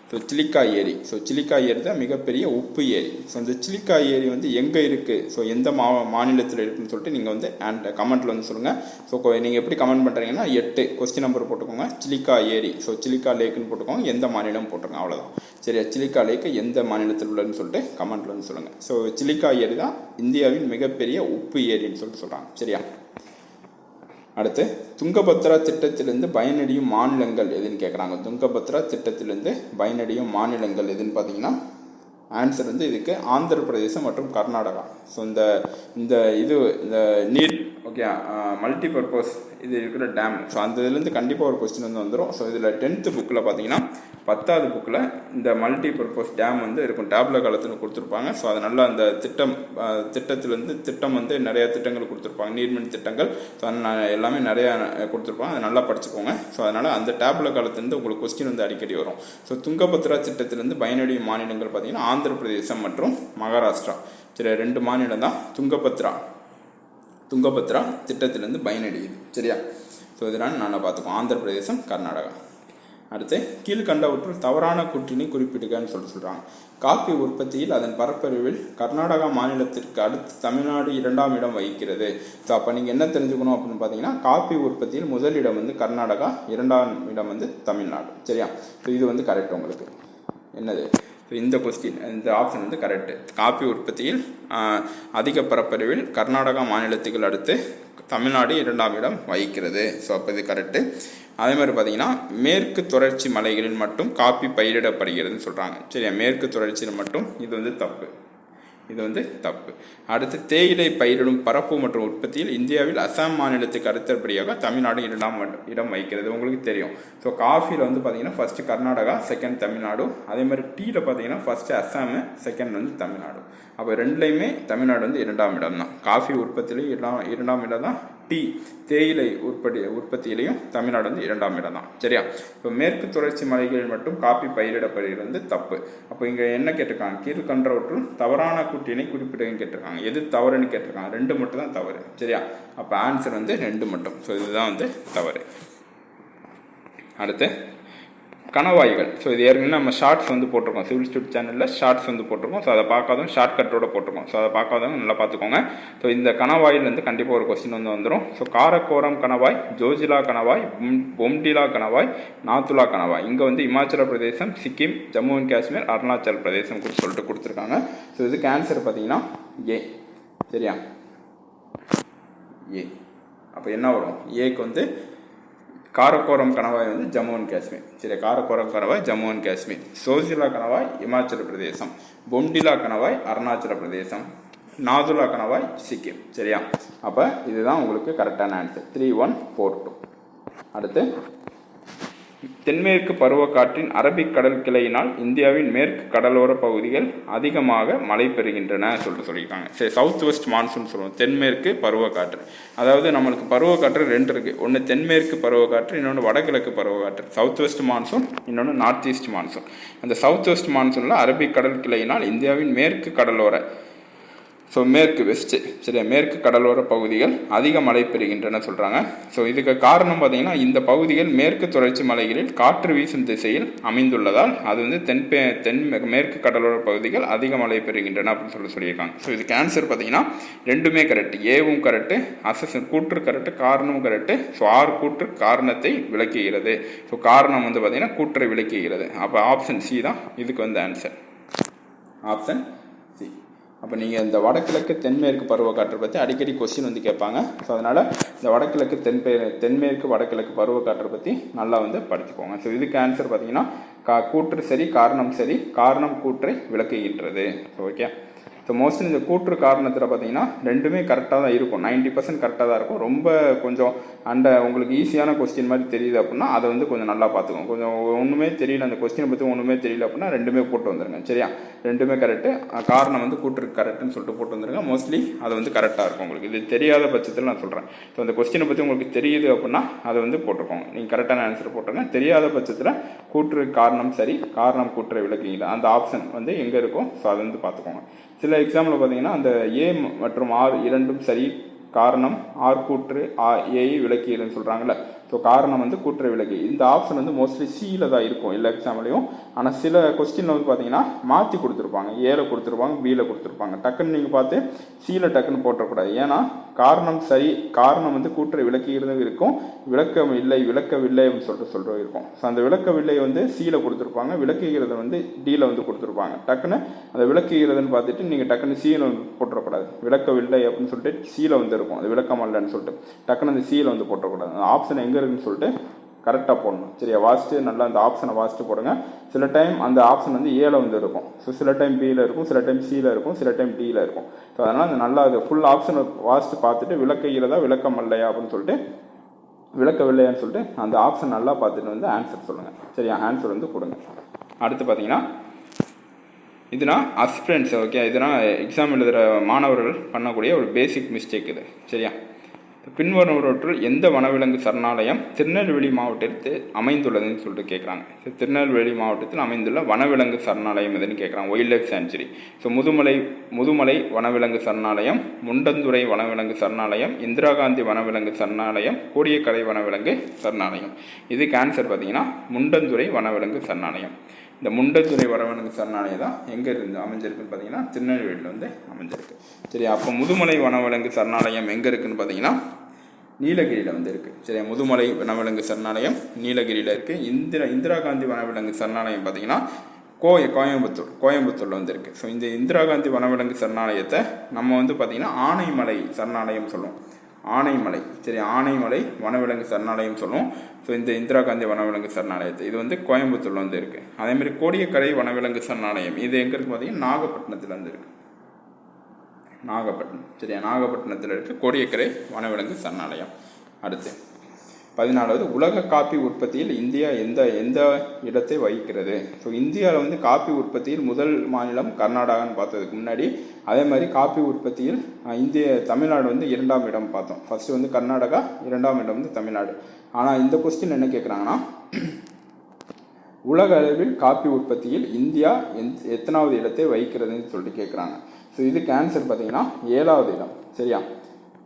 ஸோ சிலிக்கா ஏரி. ஸோ சிலிக்கா ஏரி தான் மிகப்பெரிய உப்பு ஏரி. ஸோ இந்த சிலிக்கா ஏரி வந்து எங்கே இருக்குது, ஸோ எந்த மாநிலத்தில் இருக்குதுன்னு சொல்லிட்டு நீங்கள் வந்து கமெண்ட்டில் வந்து சொல்லுங்கள். ஸோ நீங்கள் எப்படி கமெண்ட் பண்ணுறீங்கன்னா 8 கொஸ்டின் நம்பர் போட்டுக்கோங்க. சிலிக்கா ஏரி, ஸோ சிலிக்கா லேக்குன்னு போட்டுக்கோங்க, எந்த மாநிலம் போட்டுருங்க, அவ்வளோதான். சரியா, சிலிக்கா லேக்கு எந்த மாநிலத்தில் உள்ளதுன்னு சொல்லிட்டு கமெண்ட்டில் வந்து சொல்லுங்கள். ஸோ சிலிக்கா ஏரி தான் இந்தியாவின் மிகப்பெரிய உப்பு ஏரின்னு சொல்லிட்டு சொல்கிறாங்க. சரியா, அடுத்து துங்கபத்ரா திட்டத்திலிருந்து பயனடையும் மாநிலங்கள் எதுன்னு கேட்குறாங்க. துங்கபத்ரா திட்டத்திலிருந்து பயனடையும் மாநிலங்கள் எதுன்னு பார்த்தீங்கன்னா ஆன்சர் வந்து இதுக்கு ஆந்திர பிரதேசம் மற்றும் கர்நாடகா. ஸோ இந்த நீர் ஓகே மல்டி பர்பஸ் இது இருக்கிற டேம். ஸோ அந்த இதுலேருந்து கண்டிப்பாக ஒரு கொஸ்டின் வந்து வந்துடும். ஸோ இதில் 10th புக்கில் பார்த்தீங்கன்னா 10வது புக்கில் இந்த மல்டி பர்பஸ் டேம் வந்து இருக்கும், டேப்ல காலத்தில் கொடுத்துருப்பாங்க. ஸோ அதனால் அந்த திட்டம் வந்து நிறையா திட்டங்கள் கொடுத்துருப்பாங்க, நீர்மின் திட்டங்கள். ஸோ எல்லாமே நிறையா கொடுத்துருப்பாங்க, அதை நல்லா படிச்சுக்கோங்க. ஸோ அதனால் அந்த டேப்ல காலத்துலேருந்து உங்களுக்கு கொஸ்டின் வந்து அடிக்கடி வரும். ஸோ துங்கபத்ரா திட்டத்திலிருந்து பயனடையும் மாநிலங்கள் பார்த்தீங்கன்னா ஆந்திர பிரதேசம் மற்றும் மகாராஷ்டிரா. சரி, 2 மாநிலம் தான் துங்கபத்ரா திட்டத்திலிருந்து பயனடையுது. சரியா, ஸோ இதனால் நான் பார்த்துக்கோம், ஆந்திர பிரதேசம், கர்நாடகா. அடுத்து கீழ்கண்டவற்றுள் தவறான கூற்றினை குறிப்பிடுகன்னு சொல்கிறாங்க. காப்பி உற்பத்தியில் அதன் பரப்பளவில் கர்நாடகா மாநிலத்திற்கு அடுத்து தமிழ்நாடு 2ஆம் இடம் வகிக்கிறது. ஸோ அப்போ நீங்கள் என்ன தெரிஞ்சுக்கணும் அப்படின்னு பார்த்தீங்கன்னா, காப்பி உற்பத்தியில் முதலிடம் வந்து கர்நாடகா, 2ஆம் இடம் வந்து தமிழ்நாடு. சரியா, ஸோ இது வந்து கரெக்ட் உங்களுக்கு. என்னது, இந்த கொஸ்டின், இந்த ஆப்ஷன் வந்து கரெக்டு. காப்பி உற்பத்தியில் அதிக பரப்பளவில் கர்நாடகா மாநிலத்துக்கு அடுத்து தமிழ்நாடு 2ஆம் இடம் வகிக்கிறது. ஸோ அப்போ இது கரெக்டு. அதே மாதிரி பார்த்தீங்கன்னா மேற்கு தொடர்ச்சி மலைகளில் மட்டும் காப்பி பயிரிடப்படுகிறதுன்னு சொல்கிறாங்க. சரியா, மேற்கு தொடர்ச்சியில் மட்டும் இது வந்து தப்பு. அடுத்து தேயிலை பயிரிடும் பரப்பு மற்றும் உற்பத்தியில் இந்தியாவில் அசாம் மாநிலத்துக்கு அடுத்தபடியாக தமிழ்நாடு 2ஆம் இடம் வகிக்கிறது. உங்களுக்கு தெரியும். ஸோ காஃபியில் வந்து பார்த்தீங்கன்னா ஃபஸ்ட்டு கர்நாடகா, செகண்ட் தமிழ்நாடு. அதே மாதிரி டீயில் பார்த்தீங்கன்னா ஃபஸ்ட்டு அசாமு, செகண்ட் வந்து தமிழ்நாடு. அப்போ ரெண்டுலேயுமே தமிழ்நாடு வந்து 2ஆம் இடம் தான். காஃபி உற்பத்தியிலையும் 2ஆம் இடம் தான். டீ தேயிலை உற்பத்தியிலையும் தமிழ்நாடு வந்து 2ஆம் இடம் தான். சரியா, இப்போ மேற்கு தொடர்ச்சி மலைகளில் மட்டும் காப்பி பயிரிடப்படுகிறது வந்து தப்பு. அப்போ இங்கே என்ன கேட்டிருக்காங்க, கீழ்கண்டவற்றுள் தவறான கூட்டினை குறிப்பிடுன்னு கேட்டிருக்காங்க. எது தவறுன்னு கேட்டிருக்காங்க, 2 மட்டும் தான் தவறு. சரியா, அப்போ ஆன்சர் வந்து 2 மட்டும். ஸோ இதுதான் வந்து தவறு. அடுத்து கணவாய்கள். ஸோ இது ஏற்கனவே நம்ம ஷார்ட்ஸ் வந்து போட்டிருக்கோம், சிவில் ஸ்டூட் சேனலில் ஷார்ட்ஸ் வந்து போட்டிருக்கோம். ஸோ அதை பார்க்காதவங்க ஷார்ட்கட்டோட போட்டிருக்கோம். ஸோ அதை பார்க்காதவங்க நல்லா பார்த்துக்கோங்க. ஸோ இந்த கணவாயிலேருந்து கண்டிப்பாக ஒரு கொஸ்டின் வந்து வந்துடும். ஸோ காரக்கோரம் கணவாய், ஜோஜிலா கணவாய், பொம்டிலா கணவாய், நாத்துலா கணவாய். இங்கே வந்து இமாச்சல பிரதேசம், சிக்கிம், ஜம்மு அண்ட் காஷ்மீர், அருணாச்சல் பிரதேசம் சொல்லிட்டு கொடுத்துருக்காங்க. ஸோ இதுக்கு ஆன்சர் பார்த்தீங்கன்னா ஏ. சரியா, ஏ. அப்போ என்ன வரும், ஏக்கு வந்து காரக்கோரம் கணவாய் வந்து ஜம்மு அண்ட் காஷ்மீர். சரி, காரக்கோரம் கணவாய் ஜம்மு அண்ட் காஷ்மீர். சோஜிலா கணவாய் இமாச்சல பிரதேசம், பொம்டிலா கணவாய் அருணாச்சல பிரதேசம், நாதுலா கணவாய் சிக்கிம். சரியா, அப்போ இதுதான் உங்களுக்கு கரெக்டான ஆன்சர். 3142. அடுத்து தென்மேற்கு பருவக்காற்றின் அரபிக் கடல் கிளையினால் இந்தியாவின் மேற்கு கடலோர பகுதிகள் அதிகமாக மழை பெறுகின்றன சொல்லியிருக்காங்க. சரி, சவுத் வெஸ்ட் மான்சூன் சொல்லுவோம், தென்மேற்கு பருவக்காற்று. அதாவது நம்மளுக்கு பருவக்காற்று 2 இருக்குது. ஒன்று தென்மேற்கு பருவக்காற்று, இன்னொன்று வடகிழக்கு பருவக்காற்று. சவுத் வெஸ்ட் மான்சூன், இன்னொன்று நார்த் ஈஸ்ட் மான்சூன். அந்த சவுத் வெஸ்ட் மான்சூனில் அரபிக் கடல் கிளையினால் இந்தியாவின் மேற்கு கடலோர, ஸோ மேற்கு வெஸ்ட்டு, சரியா, மேற்கு கடலோர பகுதிகள் அதிக மழை பெறுகின்றன சொல்கிறாங்க. ஸோ இதுக்கு காரணம் பார்த்தீங்கன்னா இந்த பகுதிகள் மேற்கு தொடர்ச்சி மலைகளில் காற்று வீசும் திசையில் அமைந்துள்ளதால் அது வந்து மேற்கு கடலோர பகுதிகள் அதிக மழை பெறுகின்றன அப்படின்னு சொல்லியிருக்காங்க. ஸோ இதுக்கு ஆன்சர் பார்த்தீங்கன்னா 2மே கரெக்ட். ஏவும் கரெக்டு, கூற்று கரெக்டு, காரணமும் கரெக்டு. ஸோ 6 கூற்று காரணத்தை விளக்குகிறது. ஸோ காரணம் வந்து பார்த்தீங்கன்னா கூற்றை விளக்குகிறது. அப்போ ஆப்ஷன் சி தான் இதுக்கு வந்து ஆன்சர், ஆப்ஷன் சி. அப்போ நீங்கள் இந்த வடகிழக்கு தென்மேற்கு பருவக்காற்றை பற்றி அடிக்கடி கொஸ்டின் வந்து கேட்பாங்க. ஸோ அதனால் இந்த வடகிழக்கு தென்மேற்கு வடகிழக்கு பருவக்காற்றை பற்றி நல்லா வந்து படிச்சுக்கோங்க. ஸோ இதுக்கு ஆன்சர் பார்த்தீங்கன்னா கூற்று சரி, காரணம் சரி, காரணம் கூற்றை விளக்குகின்றது. So okay. ஸோ மோஸ்ட்லி இந்த கூற்று காரணத்தில் பார்த்தீங்கன்னா 2மே கரெக்டாக தான் இருக்கும், 90% கரெக்டாக தான் இருக்கும். ரொம்ப கொஞ்சம் உங்களுக்கு ஈஸியான கொஸ்டின் மாதிரி தெரியுது அப்படின்னா அதை வந்து கொஞ்சம் நல்லா பார்த்துக்கோங்க. கொஞ்சம் ஒன்றுமே தெரியல, அந்த கொஸ்டினை பற்றி ஒன்றுமே தெரியல அப்படின்னா 2மே போட்டு வந்துடுங்க. சரியா, 2மே கரெக்டு, காரணம் வந்து கூற்று கரெக்டுன்னு சொல்லிட்டு போட்டு வந்துடுங்க. மோஸ்ட்லி அது வந்து கரெக்டாக இருக்கும். உங்களுக்கு இது தெரியாத பட்சத்தில் நான் சொல்கிறேன். ஸோ அந்த கொஸ்டினை பற்றி உங்களுக்கு தெரியுது அப்படின்னா அதை வந்து போட்டுக்கோங்க, நீங்கள் கரெக்டான ஆன்சர் போட்டுருங்க. தெரியாத பட்சத்தில் கூற்று காரணம் சரி, காரணம் கூற்றை விளக்குங்க, அந்த ஆப்ஷன் வந்து எங்கே இருக்கும், ஸோ அதை வந்து பார்த்துக்கோங்க. சில எக்ஸாம்பிள் பார்த்தீங்கன்னா அந்த ஏ மற்றும் ஆர் இரண்டும் சரி, காரணம் ஆர் கூற்று ஏஐ விளக்குகிறதுன்னு சொல்கிறாங்கல்ல, ஸோ காரணம் வந்து கூட்டுற விலக்கு. இந்த ஆப்ஷன் வந்து மோஸ்ட்லி சியில் தான் இருக்கும் எல்லா எக்ஸாம்லையும். ஆனால் சில கொஸ்டினில் வந்து பார்த்தீங்கன்னா மாற்றி கொடுத்துருப்பாங்க, ஏல கொடுத்துருப்பாங்க, பியில் கொடுத்துருப்பாங்க. டக்குன்னு நீங்கள் பார்த்து சியில் டக்குன்னு போட்டக்கூடாது. ஏன்னா காரணம் சரி, காரணம் வந்து கூட்டுற விளக்குகிறது இருக்கும், விளக்கம் இல்லை விளக்கவில்லை அப்படின்னு சொல்கிறது இருக்கும். ஸோ அந்த விளக்கவில்லை வந்து சியில் கொடுத்துருப்பாங்க, விளக்குகிறது வந்து டியில் வந்து கொடுத்துருப்பாங்க. டக்குன்னு அந்த விளக்குகிறதுன்னு பார்த்துட்டு நீங்கள் டக்குன்னு சியில் வந்து போட்டுறக்கூடாது. விளக்கவில்லை அப்படின்னு சொல்லிட்டு சியில் வந்து இருக்கும், அது விளக்கம் இல்லைன்னு சொல்லிட்டு டக்குன்னு அந்த சியில் வந்து போட்டக்கூடாது. அந்த ஆப்ஷன் எங்கே இருக்குன்னு சொல்லிட்டு கரெக்டாக போடணும். சரியா, வாசிட்டு நல்லா அந்த ஆப்ஷனை வாசிட்டு போடுங்க. சில டைம் அந்த ஆப்ஷன் வந்து ஏல வந்து இருக்கும், ஸோ சில டைம் பியில் இருக்கும், சில டைம் சியில் இருக்கும், சில டைம் டியில் இருக்கும். ஸோ அதனால் அந்த நல்லா அது ஃபுல் ஆப்ஷனை வாசிட்டு பார்த்துட்டு விளக்குகிறதா விளக்கம் இல்லையா அப்படின்னு சொல்லிட்டு விளக்கவில்லையான்னு சொல்லிட்டு அந்த ஆப்ஷன் நல்லா பார்த்துட்டு வந்து ஆன்சர் சொல்லுங்கள். சரியா, ஆன்சர் வந்து கொடுங்க. அடுத்து பார்த்தீங்கன்னா இதுனா அஸ்பிரன்ஸ். ஓகே, இதுனா எக்ஸாம் எழுதுகிற மாணவர்கள் பண்ணக்கூடிய ஒரு பேசிக் மிஸ்டேக் இது. சரியா, பின்வருவற்றுள் எந்த வனவிலங்கு சரணாலயம் திருநெல்வேலி மாவட்டத்தில் அமைந்துள்ளதுன்னு சொல்லிட்டு கேட்குறாங்க. ஸோ திருநெல்வேலி மாவட்டத்தில் அமைந்துள்ள வனவிலங்கு சரணாலயம் எதுன்னு கேட்குறாங்க. Wild life sanctuary. So Mudumalai வனவிலங்கு சரணாலயம், முண்டந்துறை வனவிலங்கு சரணாலயம், இந்திரா காந்தி வனவிலங்கு சரணாலயம், கோடியக்கரை வனவிலங்கு சரணாலயம். இதுக்கு ஆன்சர் பார்த்தீங்கன்னா முண்டந்துறை வனவிலங்கு சரணாலயம். இந்த முண்டந்துறை வனவிலங்கு சரணாலயம் தான் எங்கே இருந்து அமைஞ்சிருக்குன்னு பார்த்தீங்கன்னா திருநெல்வேலியில் வந்து அமைஞ்சிருக்கு. சரி, அப்போ முதுமலை வனவிலங்கு சரணாலயம் எங்கே இருக்குதுன்னு பார்த்தீங்கன்னா நீலகிரியில் வந்து இருக்குது. சரி, முதுமலை வனவிலங்கு சரணாலயம் நீலகிரியில் இருக்குது. இந்திரா காந்தி வனவிலங்கு சரணாலயம் பார்த்தீங்கன்னா கோயம்புத்தூரில் வந்து இருக்குது. ஸோ இந்த இந்திரா காந்தி வனவிலங்கு சரணாலயத்தை நம்ம வந்து பார்த்திங்கன்னா ஆனைமலை சரணாலயம் சொல்லுவோம். ஆனைமலை. சரி, ஆனைமலை வனவிலங்கு சரணாலயம் சொல்லுவோம். ஸோ இந்த இந்திரா காந்தி வனவிலங்கு சரணாலயத்தை இது வந்து கோயம்புத்தூரில் வந்து இருக்குது. அதேமாதிரி கோடியக்கரை வனவிலங்கு சரணாலயம் இது எங்கே இருக்குது பார்த்தீங்கன்னா நாகப்பட்டினத்தில் வந்து இருக்குது. நாகப்பட்டினம். சரியா, நாகப்பட்டினத்தில் இருக்குது கோடியக்கரை வனவிலங்கு சரணாலயம். அடுத்து 14வது உலக காப்பி உற்பத்தியில் இந்தியா எந்த இடத்தை வகிக்கிறது. ஸோ இந்தியாவில் வந்து காப்பி உற்பத்தியில் முதல் மாநிலம் கர்நாடகான்னு பார்த்ததுக்கு முன்னாடி அதே மாதிரி காப்பி உற்பத்தியில் தமிழ்நாடு வந்து 2ஆம் இடம் பார்த்தோம். ஃபர்ஸ்ட் வந்து கர்நாடகா, 2ஆம் இடம் வந்து தமிழ்நாடு. ஆனால் இந்த கொஸ்டின் என்ன கேட்குறாங்கன்னா உலக அளவில் காப்பி உற்பத்தியில் இந்தியா எத்தனாவது இடத்தை வகிக்கிறதுன்னு சொல்லிட்டு கேட்குறாங்க. ஸோ இதுக்கு ஆன்சர் பார்த்தீங்கன்னா 7ஆவது இடம். சரியா,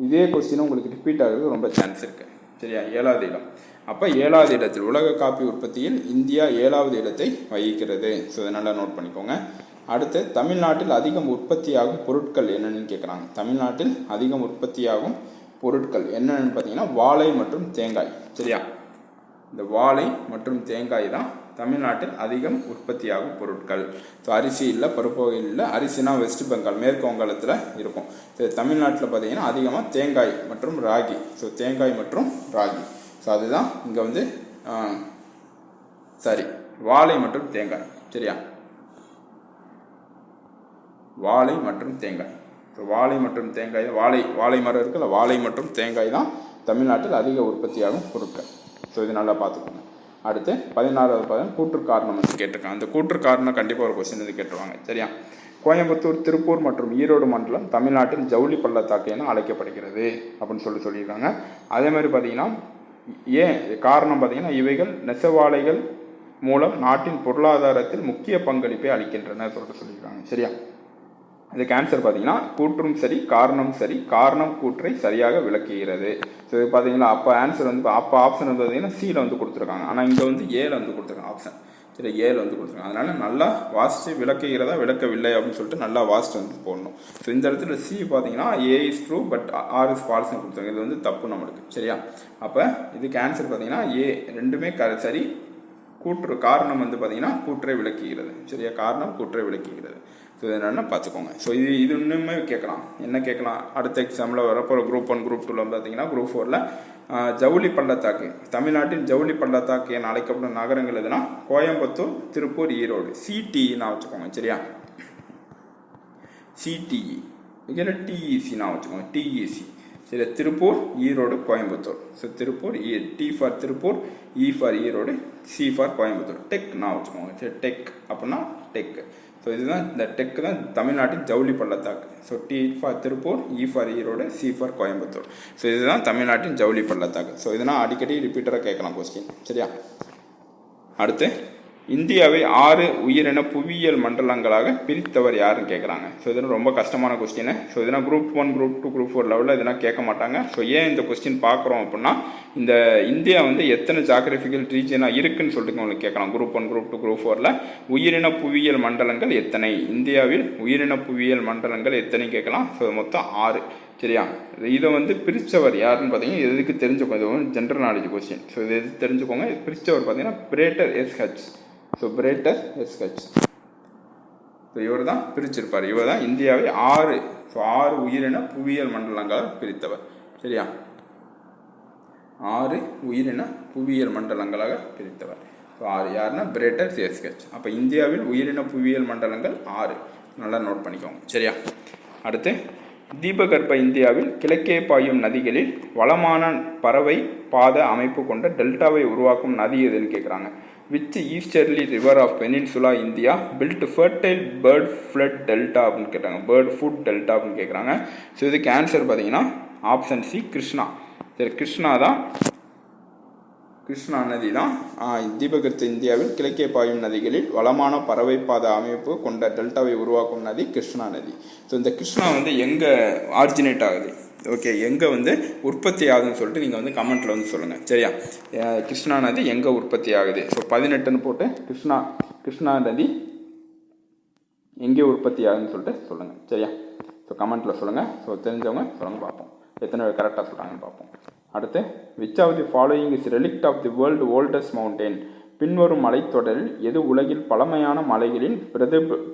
இதே கொஸ்டின் உங்களுக்கு ரிப்பீட் ஆகிறது ரொம்ப சான்ஸ் இருக்குது. சரியா, 7ஆவது இடம். அப்போ 7ஆவது இடத்தில் உலக காப்பி உற்பத்தியில் இந்தியா 7ஆவது இடத்தை வகிக்கிறது. ஸோ இதை நல்லா நோட் பண்ணிக்கோங்க. அடுத்து தமிழ்நாட்டில் அதிகம் உற்பத்தியாகும் பொருட்கள் என்னென்னு கேட்குறாங்க. தமிழ்நாட்டில் அதிகம் உற்பத்தியாகும் பொருட்கள் என்னென்னு பார்த்தீங்கன்னா வாழை மற்றும் தேங்காய். சரியா, இந்த வாழை மற்றும் தேங்காய் தான் தமிழ்நாட்டில் அதிகம் உற்பத்தியாகும் பொருட்கள். ஸோ அரிசி இல்லை, பருப்பு வகைகள் இல்லை. அரிசினா வெஸ்ட் பெங்கால், மேற்கு வங்காளத்தில் இருக்கும். ஸோ தமிழ்நாட்டில் பார்த்தீங்கன்னா அதிகமாக தேங்காய் மற்றும் ராகி. ஸோ தேங்காய் மற்றும் ராகி. ஸோ அதுதான் இங்கே வந்து வாழை மற்றும் தேங்காய். சரியா, வாழை மற்றும் தேங்காய். ஸோ வாழை மற்றும் தேங்காய், வாழை மரம் இருக்குல்ல, வாழை மற்றும் தேங்காய் தான் தமிழ்நாட்டில் அதிக உற்பத்தியாகும் பொருட்கள். ஸோ இது நல்லா பார்த்துக்கோங்க. அடுத்து 16வது கூற்று காரணம் வந்து கேட்டிருக்காங்க. அந்த கூற்று காரணம் கண்டிப்பாக ஒரு கொஸ்டின் வந்து கேட்டுருவாங்க. சரியா, கோயம்புத்தூர், திருப்பூர் மற்றும் ஈரோடு மண்டலம் தமிழ்நாட்டின் ஜவுளி பள்ளத்தாக்கு என அழைக்கப்படுகிறது அப்படின்னு சொல்லியிருக்காங்க. அதே மாதிரி பார்த்தீங்கன்னா ஏன் காரணம் பார்த்தீங்கன்னா இவைகள் நெசவாலைகள் மூலம் நாட்டின் பொருளாதாரத்தில் முக்கிய பங்களிப்பை அளிக்கின்றன சொல்லியிருக்காங்க. சரியா, இதுக்கு ஆன்சர் பார்த்தீங்கன்னா கூற்றும் சரி, காரணம் சரி, காரணம் கூற்றை சரியாக விளக்குகிறது. ஸோ இது பார்த்தீங்கன்னா அப்போ ஆன்சர் வந்து ஆப்ஷன் வந்து பார்த்தீங்கன்னா சியில் வந்து கொடுத்துருக்காங்க. ஆனால் இங்கே வந்து ஏல வந்து கொடுத்துருக்காங்க ஆப்ஷன். சரி, ஏல வந்து கொடுத்துருக்காங்க. அதனால் நல்லா வாசித்து விளக்குகிறதா விளக்கவில்லை அப்படின்னு சொல்லிட்டு நல்லா வாசித்து வந்து போடணும். ஸோ இந்த இடத்துல சி பார்த்தீங்கன்னா A is true but R is ஃபால்ஸ்னு கொடுத்துருக்காங்க. இது வந்து தப்பு நம்மளுக்கு. சரியா, அப்போ இதுக்கு ஆன்சர் பார்த்தீங்கன்னா ஏ ரெண்டுமே சரி. காரணம் வந்து பார்த்தீங்கன்னா கூற்றை விளக்குகிறது. சரியா, காரணம் கூற்றை விளக்குகிறது. ஸோ இது என்னென்னா பார்த்துக்கோங்க. ஸோ இது இன்னுமே கேட்கலாம். என்ன கேட்கலாம், அடுத்த எக்ஸாமில் வரப்போ குரூப் 1 குரூப் 2 பார்த்தீங்கன்னா குரூப் 4ல் ஜவுளி பள்ளத்தாக்கு, தமிழ்நாட்டின் ஜவுளி பள்ளத்தாக்கு என அழைக்கப்படும் நகரங்கள் எதுனா கோயம்புத்தூர், திருப்பூர், ஈரோடு. சிடிஇனா வச்சுக்கோங்க. சரியா, சிடிஇ இல்லை டிஇசினா வச்சுக்கோங்க. டிஇசி. சரி, Tiruppur, Erode, Coimbatore. So Tiruppur, T for Tiruppur, E for Erode, C for Coimbatore. டெக்னா வச்சுக்கோங்க. சரி, டெக் அப்படின்னா டெக். ஸோ இதுதான் இந்த டெக் தான் தமிழ்நாட்டின் ஜவுளி பள்ளத்தாக்கு. So T for Tiruppur, E for Erode, C for Coimbatore. So இதுதான் தமிழ்நாட்டின் ஜவுளி பள்ளத்தாக்கு. ஸோ இதனால் அடிக்கடி ரிப்பீட்டராக கேட்கலாம் கொஸ்டின். சரியா, அடுத்து இந்தியாவை 6 உயிரின புவியியல் மண்டலங்களாக பிரித்தவர் யாருன்னு கேட்குறாங்க. ஸோ இதெல்லாம் ரொம்ப கஷ்டமான கொஸ்டின். ஸோ இதெல்லாம் குரூப் 1, குரூப் 2, குரூப் 4 லெவலில் இதெல்லாம் கேட்க மாட்டாங்க. ஸோ ஏன் இந்த கொஸ்டின் பார்க்குறோம் அப்படின்னா, இந்த இந்தியா வந்து எத்தனை ஜாகிரபிக்கல் ரீஜனாக இருக்குன்னு சொல்லிட்டு உங்களுக்கு கேட்கலாம். குரூப் 1, குரூப் 2, குரூப் 4ல் உயிரின புவியியல் மண்டலங்கள் எத்தனை, இந்தியாவில் உயிரின புவியியல் மண்டலங்கள் எத்தனை கேட்கலாம். ஸோ மொத்தம் 6. சரியா? இதை வந்து பிரித்தவர் யாருன்னு பார்த்தீங்கன்னா, எதுக்கு தெரிஞ்சுக்கோங்க, இது வந்து ஜென்ரல் நாலேஜ் கொஸ்டின். ஸோ இது எது தெரிஞ்சுக்கோங்க. பிரித்தவர் பார்த்தீங்கன்னா Prater SH. So Prater SH. So இவர் தான் பிரிச்சிருப்பார். இவர் தான் இந்தியாவை 6 உயிரின புவியியல் மண்டலங்களாக பிரித்தவர். சரியா? 6 உயிரின புவியியல் மண்டலங்களாக பிரித்தவர். ஸோ 6 யாருன்னா பிரேட்டர் எஸ்ஹெச். அப்போ இந்தியாவில் உயிரின புவியியல் மண்டலங்கள் 6. நல்லா நோட் பண்ணிக்கோங்க. சரியா? அடுத்து, தீபகற்ப இந்தியாவில் கிழக்கே பாயும் நதிகளில் வளமான பறவை பாத அமைப்பு கொண்ட டெல்டாவை உருவாக்கும் நதி எதுன்னு கேட்குறாங்க. Which easterly river of peninsula India build fertile bird flood delta அப்படின்னு கேட்டாங்க. பேர்ட் ஃபுட் டெல்டா அப்படின்னு கேட்குறாங்க. ஸோ இதுக்கு ஆன்சர் பார்த்தீங்கன்னா ஆப்ஷன் சி, கிருஷ்ணா. சரி, கிருஷ்ணா நதி தான் தீபகற்ப இந்தியாவில் கிழக்கே பாயும் நதிகளில் வளமான பறவை பாத அமைப்பு கொண்ட டெல்டாவை உருவாக்கும் நதி கிருஷ்ணா நதி. ஸோ இந்த கிருஷ்ணா வந்து எங்கே ஆரிஜினேட் ஆகுது, ஓகே, எங்கே வந்து உற்பத்தி ஆகுதுன்னு சொல்லிட்டு நீங்கள் வந்து கமெண்ட்டில் வந்து சொல்லுங்கள். சரியா? கிருஷ்ணா நதி எங்கே உற்பத்தி ஆகுது. ஸோ 18ன்னு போட்டு கிருஷ்ணா நதி எங்கே உற்பத்தி ஆகுதுன்னு சொல்லிட்டு சொல்லுங்கள். சரியா? ஸோ கமெண்ட்டில் சொல்லுங்கள். ஸோ தெரிஞ்சவங்க சொல்லுங்கள், பார்ப்போம் எத்தனை பேர் கரெக்டாக சொல்கிறாங்கன்னு பார்ப்போம். அடுத்து, which of the following is relict of the world oldest mountain. பின்வரும் மலைத்தொடரில் எது உலகில் பழமையான மலைகளின்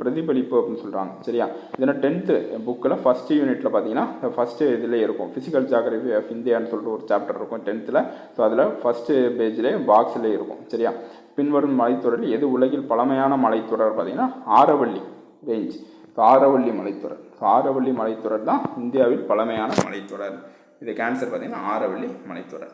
பிரதிபலிப்பு அப்படின்னு சொல்கிறாங்க. சரியா? இதனால் 10th புக்கில் ஃபஸ்ட்டு யூனிட்டில் பார்த்தீங்கன்னா ஃபஸ்ட்டு இதில் இருக்கும் ஃபிசிக்கல் ஜியாகிரபி ஆஃப் இந்தியான்னு சொல்லிட்டு ஒரு சாப்டர் இருக்கும் 10th. ஸோ அதில் ஃபஸ்ட்டு பேஜ்லேயே பாக்ஸ்லேயே இருக்கும். சரியா? பின்வரும் மலைத்தொடரில் எது உலகில் பழமையான மலைத்தொடர் பார்த்தீங்கன்னா ஆரவல்லி ரேஞ்ச். ஸோ ஆரவல்லி மலைத்தொடர். ஸோ ஆரவல்லி மலைத்தொடர் தான் இந்தியாவில் பழமையான மலைத்தொடர். இதுக்கு ஆன்சர் பார்த்தீங்கன்னா ஆரவல்லி மலைத்தொடர்.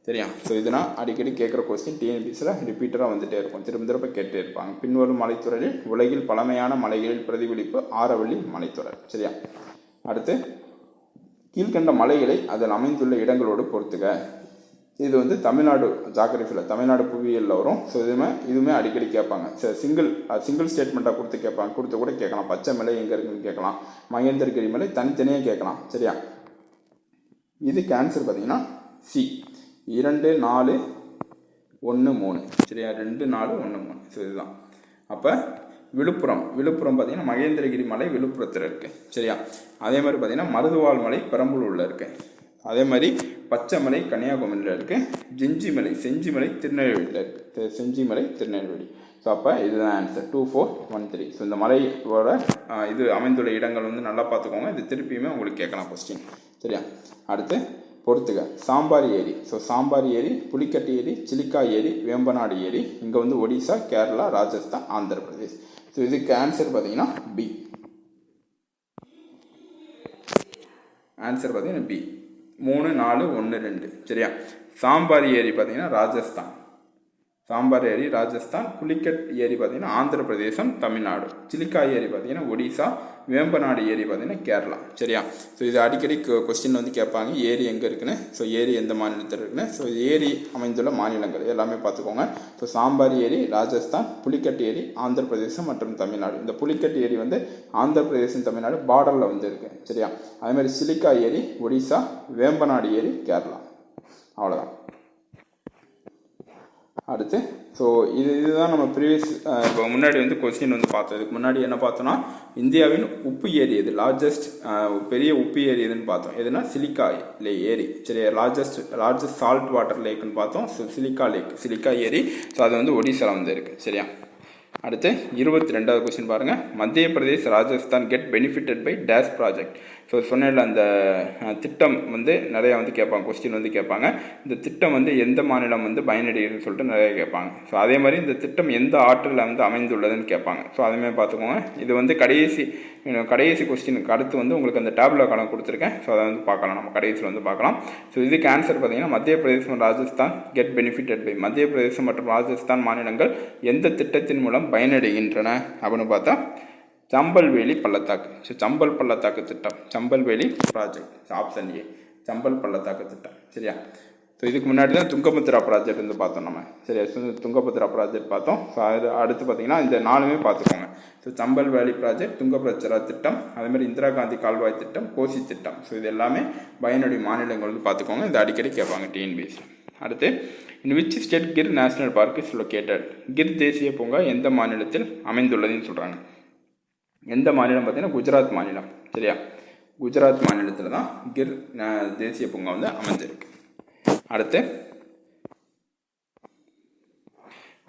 சரியா? ஸோ இதனால் அடிக்கடி கேட்குற கொஸ்டின் டிஎன்பிசியில் ரிப்பீட்டராக வந்துகிட்டே இருக்கும், திரும்ப கேட்டே இருப்பாங்க. பின்வரும் மலைத்தொடரில் உலகில் பழமையான மலைகளில் பிரதிபலிப்பு ஆரவல்லி மலைத்தொடர். சரியா? அடுத்து, கீழ்கண்ட மலைகளை அதில் அமைந்துள்ள இடங்களோடு பொறுத்துக. இது வந்து தமிழ்நாடு ஜாகிரபியில், தமிழ்நாடு புவியியலில் வரும். ஸோ இதுவுமே அடிக்கடி கேட்பாங்க. சிங்கிள் ஸ்டேட்மெண்ட்டாக கொடுத்து கூட கேட்கலாம். பச்சை மலை எங்கே இருக்குன்னு கேட்கலாம், மகேந்திரகிரி மலை தனித்தனியாக கேட்கலாம். சரியா? இதுக்கு ஆன்சர் பார்த்தீங்கன்னா சி, 2, 4, 1, 3. சரியா? 2, 4, 1, 3. ஸோ இதுதான். அப்போ விழுப்புரம் பார்த்தீங்கன்னா மகேந்திரகிரி மலை விழுப்புரத்தில் இருக்குது. சரியா? அதே மாதிரி பார்த்தீங்கன்னா மருதுவாள் மலை பெரம்பலூரில் இருக்குது. அதே மாதிரி பச்சைமலை கன்னியாகுமரியில் இருக்குது. செஞ்சிமலை திருநெல்வேலியில் இருக்குது. செஞ்சிமலை திருநெல்வேலி. ஸோ அப்போ இதுதான் ஆன்சர் 2, 4, 1, 3. ஸோ இந்த மலையோட இது அமைந்துள்ள இடங்கள் வந்து நல்லா பார்த்துக்கோங்க. இது திருப்பியுமே உங்களுக்கு கேட்கலாம் கொஸ்டின். சரியா? அடுத்து பொறுத்துக. சாம்பார் ஏரி. ஸோ சாம்பார் ஏரி, புலிக்கட்டு ஏரி, சிலிக்கா ஏரி, வேம்பநாடு ஏரி. இங்கே வந்து ஒடிசா, கேரளா, ராஜஸ்தான், ஆந்திர பிரதேஷ். ஸோ இதுக்கு ஆன்சர் பார்த்தீங்கன்னா பி. ஆன்சர் பார்த்தீங்கன்னா பி, 3, 4, 1, 2. சரியா? சாம்பார் ஏரி பார்த்தீங்கன்னா ராஜஸ்தான். புலிக்கட் ஏரி பார்த்தீங்கன்னா ஆந்திர பிரதேசம், தமிழ்நாடு. சிலிக்கா ஏரி பார்த்தீங்கன்னா ஒடிசா. வேம்பநாடு ஏரி பார்த்தீங்கன்னா கேரளா. சரியா? ஸோ இது அடிக்கடி கொஸ்டின் வந்து கேட்பாங்க, ஏரி எங்கே இருக்குன்னு. ஸோ ஏரி எந்த மாநிலத்தில் இருக்குன்னு. ஸோ ஏரி அமைந்துள்ள மாநிலங்கள் எல்லாமே பார்த்துக்கோங்க. ஸோ சாம்பார் ஏரி ராஜஸ்தான், புலிக்கட் ஏரி ஆந்திர பிரதேசம் மற்றும் தமிழ்நாடு. இந்த புலிக்கட் ஏரி வந்து ஆந்திர பிரதேசம் தமிழ்நாடு பார்டரில் வந்து இருக்குது. சரியா? அதேமாதிரி சிலிக்கா ஏரி ஒடிசா, வேம்பநாடு ஏரி கேரளா. அவ்வளோதான். அடுத்து, ஸோ இதுதான் நம்ம ப்ரீவியஸ் இப்போ முன்னாடி வந்து கொஸ்டின் வந்து பார்த்தோம். இதுக்கு முன்னாடி என்ன பார்த்தோன்னா, இந்தியாவின் உப்பு ஏரி எது, லார்ஜஸ்ட் பெரிய உப்பு ஏரி எதுன்னு பார்த்தோம். எதுனா சிலிக்கா ஏரி. சரி, லார்ஜஸ்ட் சால்ட் வாட்டர் லேக்குன்னு பார்த்தோம். ஸோ சிலிக்கா ஏரி. ஸோ அது வந்து ஒடிசாவில் வந்து இருக்குது. சரியா? அடுத்து 22வது கொஸ்டின் பாருங்கள். Madhya Pradesh, Rajasthan get benefitted by dash project. So சொன்ன அந்த திட்டம் வந்து நிறையா வந்து கேட்பாங்க, கொஸ்டின் வந்து கேட்பாங்க. இந்த திட்டம் வந்து எந்த மாநிலம் வந்து பயனடைகிறதுன்னு சொல்லிட்டு நிறைய கேட்பாங்க. ஸோ அதே மாதிரி இந்த திட்டம் எந்த ஆற்றில் வந்து அமைந்துள்ளதுன்னு கேட்பாங்க. ஸோ அதேமாதிரி பார்த்துக்கோங்க. இது வந்து கடைசி கொஸ்டினுக்கு அடுத்து வந்து உங்களுக்கு அந்த டேப்லெட் கணக்கு கொடுத்துருக்கேன். ஸோ அதை வந்து பார்க்கலாம், நம்ம கடைசியில் வந்து பார்க்கலாம். ஸோ இதுக்கு ஆன்சர் பார்த்தீங்கன்னா மத்திய பிரதேசம், ராஜஸ்தான் கெட் பெனிஃபிட்டட் பை. மத்திய பிரதேசம் மற்றும் ராஜஸ்தான் மாநிலங்கள் எந்த திட்டத்தின் மூலம் பயனடைகின்றன அப்படின்னு பார்த்தா சம்பல்வேலி பள்ளத்தாக்கு. ஸோ சம்பல் பள்ளத்தாக்கு திட்டம், சம்பல்வேலி ப்ராஜெக்ட். ஆப்ஷன் ஏ, சம்பல் பள்ளத்தாக்கு திட்டம். சரியா? ஸோ இதுக்கு முன்னாடி தான் துங்கபத்ரா ப்ராஜெக்ட் வந்து பார்த்தோம் நம்ம. சரி, துங்கபத்ரா ப்ராஜெக்ட் பார்த்தோம். ஸோ அது அடுத்து பார்த்தீங்கன்னா இந்த 4மே பார்த்துக்கோங்க. ஸோ சம்பல் வேலி ப்ராஜெக்ட், துங்கபத்ரா திட்டம், அதேமாதிரி இந்திரா காந்தி கால்வாய் திட்டம், கோசி திட்டம். ஸோ இது எல்லாமே பயனுடைய மாநிலங்கள் வந்து பார்த்துக்கோங்க. இது அடிக்கடி கேட்பாங்க டிஎன்பிஎஸ்சி. அடுத்து, in which state Gir national park is located? Gir தேசிய பூங்கா எந்த மாநிலத்தில் அமைந்துள்ளதுன்னு சொல்கிறாங்க. எந்த மாநிலம் பார்த்தீங்கன்னா குஜராத் மாநிலம். சரியா, குஜராத் மாநிலத்தில் தான் கிர் தேசிய பூங்கா வந்து அமைஞ்சிருக்கு. அடுத்து,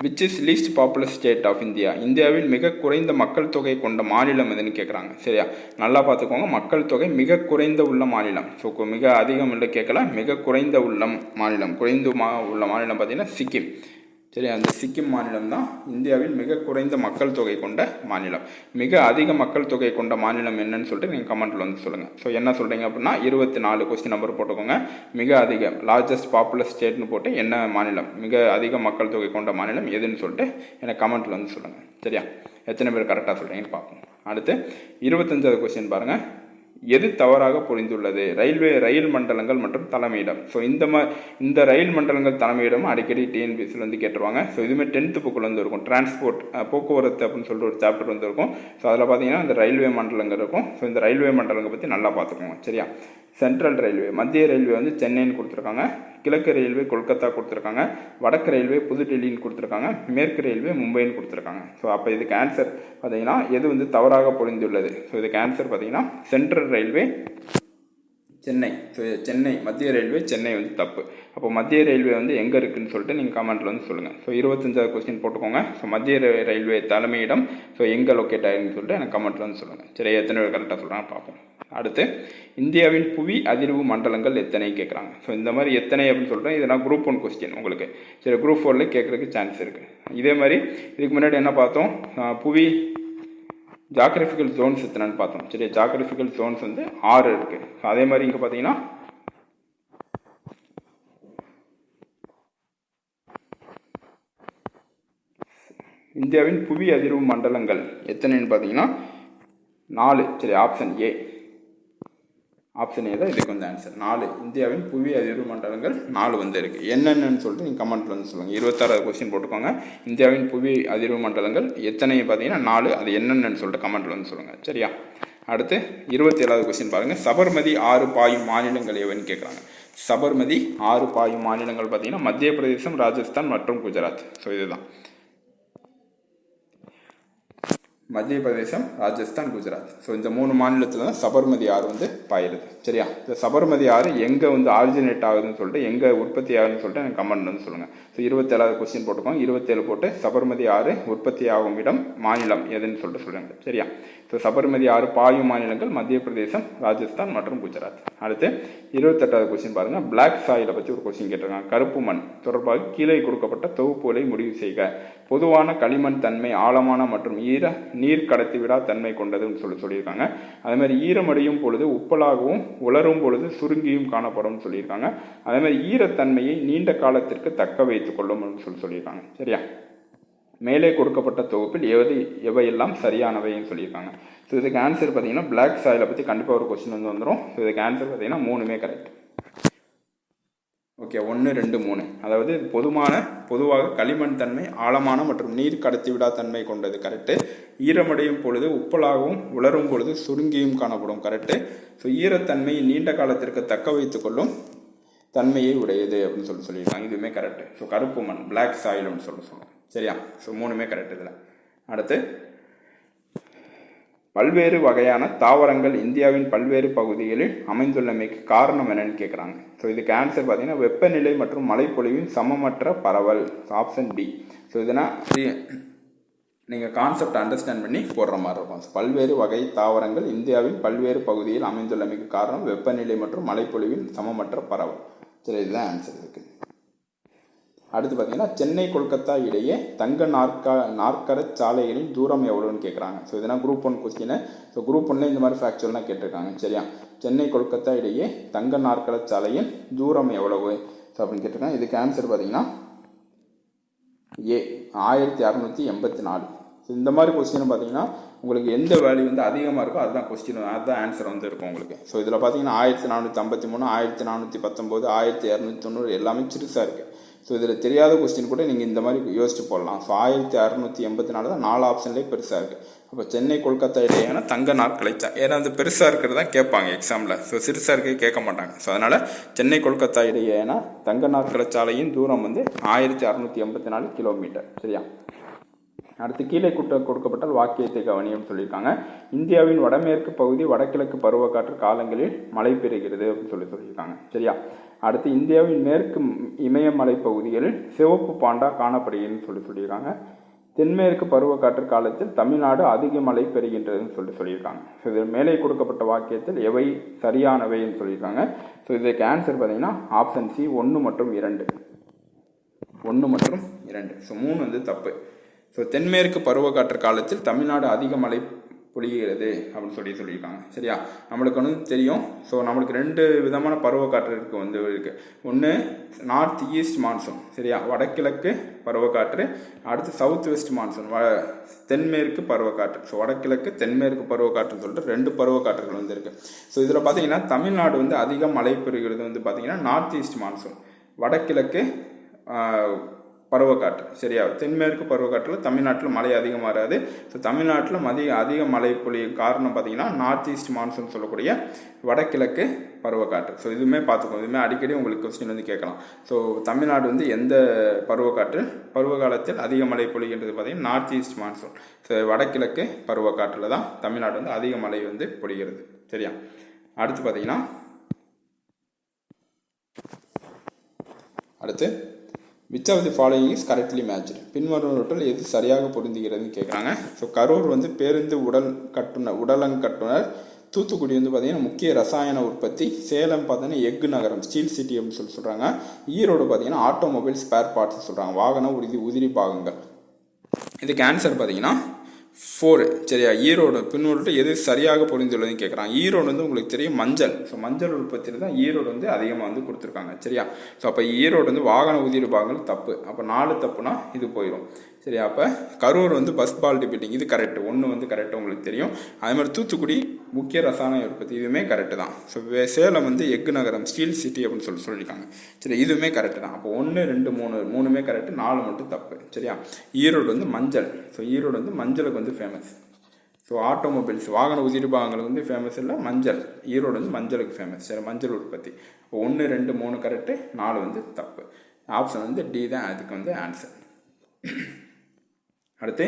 which is least popular state of India? இந்தியாவில் மிக குறைந்த மக்கள் தொகை கொண்ட மாநிலம் எதுன்னு கேட்குறாங்க. சரியா, நல்லா பார்த்துக்கோங்க. மக்கள் தொகை மிக குறைந்த உள்ள மாநிலம். ஸோ மிக அதிகம் இல்லை கேட்கல, மிக குறைந்த உள்ள மாநிலம். உள்ள மாநிலம் பார்த்தீங்கன்னா சிக்கிம். சரி, அந்த சிக்கிம் மாநிலம் தான் இந்தியாவில் மிக குறைந்த மக்கள் தொகை கொண்ட மாநிலம். மிக அதிக மக்கள் தொகை கொண்ட மாநிலம் என்னன்னு சொல்லிட்டு நீங்கள் கமெண்ட்டில் வந்து சொல்லுங்கள். ஸோ என்ன சொல்கிறீங்க அப்படின்னா 24 கொஸ்டின் நம்பர் போட்டுக்கோங்க. மிக அதிக லார்ஜஸ்ட் பாப்புலர் ஸ்டேட்னு போட்டு என்ன மாநிலம், மிக அதிக மக்கள் தொகை கொண்ட மாநிலம் எதுன்னு சொல்லிட்டு எனக்கு கமெண்ட்டில் வந்து சொல்லுங்கள். சரியா, எத்தனை பேர் கரெக்டாக சொல்கிறீங்கன்னு பார்ப்போம். அடுத்து 25வது கொஸ்டின் பாருங்கள். எது தவறாக புரிந்துள்ளது? ரயில் மண்டலங்கள் மற்றும் தலைமையிடம். ஸோ இந்த ரயில் மண்டலங்கள் தலைமையிடம் அடிக்கடி டிஎன்பிஎஸ்சியில் வந்து கேட்டுருவாங்க. ஸோ இதுவுமே 10th புக்கில் வந்து இருக்கும். டிரான்ஸ்போர்ட் போக்குவரத்து அப்படின்னு சொல்லிட்டு ஒரு சாப்டர் வந்து இருக்கும். ஸோ அதில் பார்த்தீங்கன்னா இந்த ரயில்வே மண்டலங்கள் இருக்கும். ஸோ இந்த ரயில்வே மண்டலங்களை பற்றி நல்லா பார்த்துக்கோங்க. சரியா, சென்ட்ரல் ரயில்வே, மத்திய ரயில்வே வந்து சென்னைன்னு கொடுத்துருக்காங்க. கிழக்கு ரயில்வே கொல்கத்தா கொடுத்துருக்காங்க. வடக்கு ரயில்வே புதுடெல்லின்னு கொடுத்துருக்காங்க. மேற்கு ரயில்வே மும்பைன்னு கொடுத்துருக்காங்க. ஸோ அப்போ இதுக்கு ஆன்சர் பார்த்தீங்கன்னா எது வந்து தவறாக புரிந்துள்ளது? ஸோ இதுக்கு ஆன்சர் பார்த்தீங்கன்னா central railway Chennai. So Chennai மத்திய ரயில்வே சென்னை வந்து தப்பு. அப்போ மத்திய ரயில்வே வந்து எங்கே இருக்குதுன்னு சொல்லிட்டு நீங்கள் கமெண்ட்டில் வந்து சொல்லுங்கள். ஸோ 25வது கொஸ்டின் போட்டுக்கோங்க. ஸோ மத்திய ரயில்வே தலைமையிடம் ஸோ எங்கே லொக்கேட் ஆகிருக்குன்னு சொல்லிட்டு எனக்கு கமெண்ட்டில் வந்து சொல்லுங்கள். சரி, எத்தனை பேர் கரெக்டாக சொல்கிறாங்க பார்ப்போம். அடுத்து, இந்தியாவின் புவி அதிர்வு மண்டலங்கள் எத்தனை கேட்குறாங்க. ஸோ இந்த மாதிரி எத்தனை அப்படின்னு சொல்கிறேன். இதெல்லாம் குரூப் 1 கொஸ்டின் உங்களுக்கு. சரி, குரூப் 4ல கேட்குறதுக்கு சான்ஸ் இருக்குது. இதே மாதிரி இதுக்கு முன்னாடி என்ன பார்த்தோம், புவி ஜாகிரபிக்கல் ஜோன்ஸ் எத்தனைன்னு பார்த்தோம். சரி, ஜாகிரபிக்கல் ஜோன்ஸ் வந்து 6 இருக்குது. அதே மாதிரி இங்கே பார்த்தீங்கன்னா இந்தியாவின் புவி அதிர்வு மண்டலங்கள் எத்தனைன்னு பார்த்தீங்கன்னா 4. சரி, ஆப்ஷன் ஏ தான் இதுக்கு வந்து ஆன்சர். 4 இந்தியாவின் புவி அதிர்வு மண்டலங்கள் 4 வந்து இருக்குது. என்னென்னு சொல்லிட்டு நீங்கள் கமெண்ட்டில் வந்து சொல்லுங்கள். 26வது கொஸ்டின் போட்டுக்கோங்க. இந்தியாவின் புவி அதிர்வு மண்டலங்கள் எத்தனை பார்த்தீங்கன்னா 4, அது என்னென்னு சொல்லிட்டு கமெண்ட்டில் வந்து சொல்லுங்கள். சரியா, அடுத்து 27வது கொஸ்டின் பாருங்கள். சபர்மதி ஆறு பாயும் மாநிலங்கள் எவன்னு கேட்குறாங்க. சபர்மதி ஆறு பாயும் மாநிலங்கள் பார்த்தீங்கன்னா மத்திய பிரதேசம், ராஜஸ்தான் மற்றும் குஜராத். ஸோ இதுதான் மத்திய பிரதேசம், ராஜஸ்தான், குஜராத். ஸோ இந்த 3 மாநிலத்தில் தான் சபர்மதி ஆறு வந்து பாயிருது. சரியா, இந்த சபர்மதி ஆறு எங்கே வந்து ஆரிஜினேட் ஆகுதுன்னு சொல்லிட்டு, எங்கே உற்பத்தி ஆகுதுன்னு சொல்லிட்டு எனக்கு கமெண்ட் வந்து சொல்லுங்கள். ஸோ 27வது கொஸ்டின் போட்டுக்கோங்க. 27 போட்டு சபர்மதி ஆறு உற்பத்தி ஆகும் இடம் மாநிலம் எதுன்னு சொல்லிட்டு சொல்லுங்கள். சரியா, ஸோ சபர்மதி ஆறு பாயும் மாநிலங்கள் மத்திய பிரதேசம், ராஜஸ்தான் மற்றும் குஜராத். அடுத்து 28வது கொஸ்டின் பாருங்கள். பிளாக் சாயிலை பற்றி ஒரு கொஸ்டின் கேட்டிருக்காங்க. கருப்பு மண் தொடர்பாக கீழே கொடுக்கப்பட்ட தொகுப்புகளை முடிவு செய்க. பொதுவான களிமண் தன்மை ஆழமான மற்றும் நீர் கடத்திவிடா தன்மை கொண்டதுன்னு சொல்லியிருக்காங்க. அதே மாதிரி ஈரமடையும் பொழுது உப்பலாகவும் உலரும் பொழுது சுருங்கியும் காணப்படும் சொல்லியிருக்காங்க. அதே மாதிரி ஈரத்தன்மையை நீண்ட காலத்திற்கு தக்க வைத்துக் கொள்ளும் சொல்லியிருக்காங்க. சரியா, மேலே கொடுக்கப்பட்ட தொகுப்பில் எவையெல்லாம் சரியானவைன்னு சொல்லியிருக்காங்க. ஸோ இதுக்கு ஆன்சர் பார்த்தீங்கன்னா பிளாக் சாயிலை பற்றி கண்டிப்பாக ஒரு கொஸ்டின் வந்து வந்துடும். ஸோ இதுக்கு ஆன்சர் பார்த்தீங்கன்னா 3மே கரெக்ட். ஓகே, 1, 2, 3. அதாவது பொதுவாக களிமண் தன்மை ஆழமான மற்றும் நீர் கடத்திவிடா தன்மை கொண்டது கரெக்டு. ஈரமடையும் பொழுது உப்பலாகவும் உலரும் பொழுது சுருங்கியும் காணப்படும் கரெக்டு. ஸோ ஈரத்தன்மை நீண்ட காலத்திற்கு தக்க வைத்துக் கொள்ளும் தன்மையை உடையது அப்படின்னு சொல்லியிருக்காங்க. இதுவுமே கரெக்டு. ஸோ கருப்பு மண் பிளாக் சாயில்னு சொல்லுவோம். சரியா, ஸோ 3மே கரெக்ட் இதில். அடுத்து, பல்வேறு வகையான தாவரங்கள் இந்தியாவின் பல்வேறு பகுதிகளில் அமைந்துள்ளமைக்கு காரணம் என்னன்னு கேட்குறாங்க. ஸோ இதுக்கு ஆன்சர் பார்த்தீங்கன்னா வெப்பநிலை மற்றும் மழைப்பொழிவின் சமமற்ற பரவல். Option B. ஸோ இதனால் நீங்கள் கான்செப்ட் அண்டர்ஸ்டாண்ட் பண்ணி போடுற மாதிரி இருக்கும். ஸோ பல்வேறு வகை தாவரங்கள் இந்தியாவின் பல்வேறு பகுதியில் அமைந்துள்ளமைக்கு காரணம் வெப்பநிலை மற்றும் மழைப்பொழிவின் சமமற்ற பரவல். சரி, இதுதான் ஆன்சர் இருக்குது. அடுத்து பார்த்தீங்கன்னா சென்னை கொல்கத்தா இடையே தங்க நாற்கர சாலைகளின் தூரம் எவ்வளோன்னு கேட்குறாங்க. ஸோ இதெல்லாம் குரூப் 1 கொஸ்டின். ஸோ குரூப் 1 இந்த மாதிரி ஃபேக்சுவல்லாம் கேட்டிருக்காங்க. சரியா, சென்னை கொல்கத்தா இடையே தங்க நாற்கர சாலையின் தூரம் எவ்வளவு ஸோ அப்படின்னு கேட்டிருக்காங்க. இதுக்கு ஆன்சர் பார்த்தீங்கன்னா ஏ 1684. ஸோ இந்த மாதிரி கொஸ்டின் பார்த்தீங்கன்னா உங்களுக்கு எந்த வேல்யூ வந்து அதிகமாக இருக்கோ அதுதான் கொஸ்டின், அதுதான் ஆன்சர் வந்து இருக்கும் உங்களுக்கு. ஸோ இதில் பார்த்தீங்கன்னா 1453, 1419, 1290 எல்லாமே சிறுசாக இருக்குது. ஸோ இதில் தெரியாத கொஸ்டின் கூட நீங்கள் இந்த மாதிரி யோசிச்சு போடலாம். ஸோ 1684 தான் 4 ஆப்ஷன்லேயே பெருசாக இருக்குது. அப்போ சென்னை கொல்கத்தா இடையேயான தங்க நாட்களை ஏன்னா அந்த பெருசாக இருக்கிறது தான் கேட்பாங்க எக்ஸாமில். ஸோ சிறுசாக இருக்க கேட்க மாட்டாங்க. ஸோ அதனால் சென்னை கொல்கத்தா இடையேயான தங்க நாட்களை சாலையின் தூரம் வந்து 1684 கிலோமீட்டர். சரியா? அடுத்து கீழே கொடுக்கப்பட்டால் வாக்கியத்தை கவனியும் சொல்லியிருக்காங்க. இந்தியாவின் வடமேற்கு பகுதி வடகிழக்கு பருவக்காற்று காலங்களில் மழை பெறுகிறது அப்படின்னு சொல்லியிருக்காங்க. சரியா? அடுத்து இந்தியாவின் மேற்கு இமயமலை பகுதிகளில் சிவப்பு பாண்டா காணப்படுகிறதுன்னு சொல்லியிருக்காங்க. தென்மேற்கு பருவக்காற்று காலத்தில் தமிழ்நாடு அதிக மழை பெறுகின்றதுன்னு சொல்லியிருக்காங்க. ஸோ இதில் மேலே கொடுக்கப்பட்ட வாக்கியத்தில் எவை சரியானவைன்னு சொல்லியிருக்காங்க. ஸோ இதுக்கு ஆன்சர் பார்த்தீங்கன்னா ஆப்ஷன் சி 1 மற்றும் 2. 1 மற்றும் 2. ஸோ 3 வந்து தப்பு. ஸோ தென்மேற்கு பருவக்காற்று காலத்தில் தமிழ்நாடு அதிக மழை பொழிகிறது அப்படின்னு சொல்லியிருக்காங்க. சரியா? நம்மளுக்கு வந்து தெரியும். ஸோ நம்மளுக்கு 2 விதமான பருவக்காற்று இருக்குது. ஒன்று நார்த் ஈஸ்ட் மான்சூன். சரியா? வடகிழக்கு பருவக்காற்று. அடுத்து சவுத் வெஸ்ட் மான்சூன், தென்மேற்கு பருவக்காற்று. ஸோ வடகிழக்கு தென்மேற்கு பருவக்காற்றுன்னு சொல்லிட்டு 2 பருவக்காற்றுகள் வந்து இருக்குது. ஸோ இதில் பார்த்தீங்கன்னா தமிழ்நாடு வந்து அதிக மழை பெறுகிறது வந்து பார்த்தீங்கன்னா நார்த் ஈஸ்ட் மான்சூன், வடகிழக்கு பருவக்காற்று. சரியா? தென்மேற்கு பருவக்காற்றில் தமிழ்நாட்டில் மழை அதிகமாக வராது. ஸோ தமிழ்நாட்டில் அதிக மழை பொழிய காரணம் பார்த்தீங்கன்னா நார்த் ஈஸ்ட் மான்சூன் சொல்லக்கூடிய வடகிழக்கு பருவக்காற்று. ஸோ இதுவுமே பார்த்துக்கோங்க. இதுவுமே அடிக்கடி உங்களுக்கு கொஸ்டின் வந்து கேட்கலாம். ஸோ தமிழ்நாடு வந்து எந்த பருவகாலத்தில் அதிக மழை பொழிகின்றது பார்த்தீங்கன்னா நார்த் ஈஸ்ட் மான்சூன். ஸோ வடகிழக்கு பருவக்காற்றில் தான் தமிழ்நாடு வந்து அதிக மழை வந்து பொழிகிறது. சரியா? அடுத்து பார்த்தீங்கன்னா which of the following is correctly matched? பின்வருவற்றில் எது சரியாக பொருந்துகிறதுன்னு கேட்குறாங்க. ஸோ கரூர் வந்து பேருந்து உடலங்கட்டுனர். தூத்துக்குடி வந்து பார்த்தீங்கன்னா முக்கிய ரசாயன உற்பத்தி. சேலம் பார்த்தீங்கன்னா எஃகு நகரம், ஸ்டீல் சிட்டி அப்படின்னு சொல்கிறாங்க. ஈரோடு பார்த்தீங்கன்னா ஆட்டோமொபைல் ஸ்பேர் பார்ட்ஸ் சொல்கிறாங்க, வாகன உதிரி பாகங்கள். இதுக்கு ஆன்சர் பார்த்தீங்கன்னா 4. சரியா? ஈரோடு பின்னோட்டு எது சரியாக பொருந்துள்ளதுன்னு கேட்குறாங்க. ஈரோடு வந்து உங்களுக்கு தெரியும் மஞ்சள். ஸோ மஞ்சள் உற்பத்தியில் தான் ஈரோடு வந்து அதிகமாக வந்து கொடுத்துருக்காங்க. சரியா? ஸோ அப்போ ஈரோடு வந்து வாகன உதிரி பாகங்கள் தப்பு. அப்போ 4 தப்புனா இது போயிடும். சரியா? அப்போ கரூர் வந்து பஸ் குவாலிட்டி பில்டிங், இது கரெக்டு. 1 வந்து கரெக்டு, உங்களுக்கு தெரியும். அதே மாதிரி தூத்துக்குடி முக்கிய ரசாயன உற்பத்தி, இதுவுமே கரெக்டு தான். ஸோ சேலம் வந்து எஃகு நகரம், ஸ்டீல் சிட்டி அப்படின்னு சொல்லியிருக்காங்க. சரி, இதுவுமே கரெக்டு தான். அப்போ 1, 2, 3 3மே கரெக்டு, 4 மட்டும் தப்பு. சரியா? ஈரோடு வந்து மஞ்சள். ஸோ ஈரோடு வந்து மஞ்சளுக்கு வந்து ஃபேமஸ். ஸோ ஆட்டோமொபைல்ஸ் வாகன உதிரி பாகங்களுக்கு வந்து ஃபேமஸ் இல்லை, மஞ்சள். ஈரோடு வந்து மஞ்சளுக்கு ஃபேமஸ். சரி, மஞ்சள் உற்பத்தி. இப்போ 1, 2, 3 கரெக்டு, 4 வந்து தப்பு. ஆப்ஷன் வந்து டி தான் அதுக்கு வந்து ஆன்சர். அடுத்து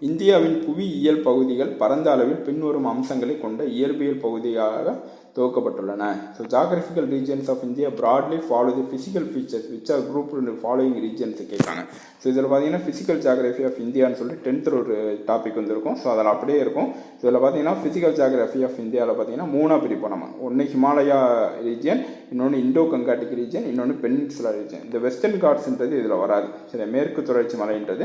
இந்தியாவின் புவியியல் பகுதிகள் பரந்த அளவில் பின்வரும் அம்சங்களை கொண்ட இயற்பியல் பகுதியாக துவக்கப்பட்டுள்ளன. So geographical regions of India broadly follow the physical features which are group in following regions கேட்காங்க. ஸோ இதில் பார்த்தீங்கன்னா ஃபிசிக்கல் ஜாகிரபி ஆஃப் இந்தியான்னு சொல்லிட்டு 10th ஒரு டாபிக் வந்துருக்கும். ஸோ அதில் அப்படியே இருக்கும். ஸோ இதில் பார்த்தீங்கன்னா ஃபிசிக்கல் ஜாகிரபி ஆஃப் இந்தியாவில் பார்த்தீங்கன்னா 3ஆக பிரிப்போம் நம்ம. ஒன்று ஹிமாலயா ரீஜியன், இன்னொன்று இண்டோ கங்காட்டிக் ரீஜன், இன்னொன்று பெனின்சுலா ரீஜன். இந்த வெஸ்டர்ன் காட்ஸ்ன்றது இதில் வராது. சரி, மேற்கு தொடர்ச்சி மலைன்றது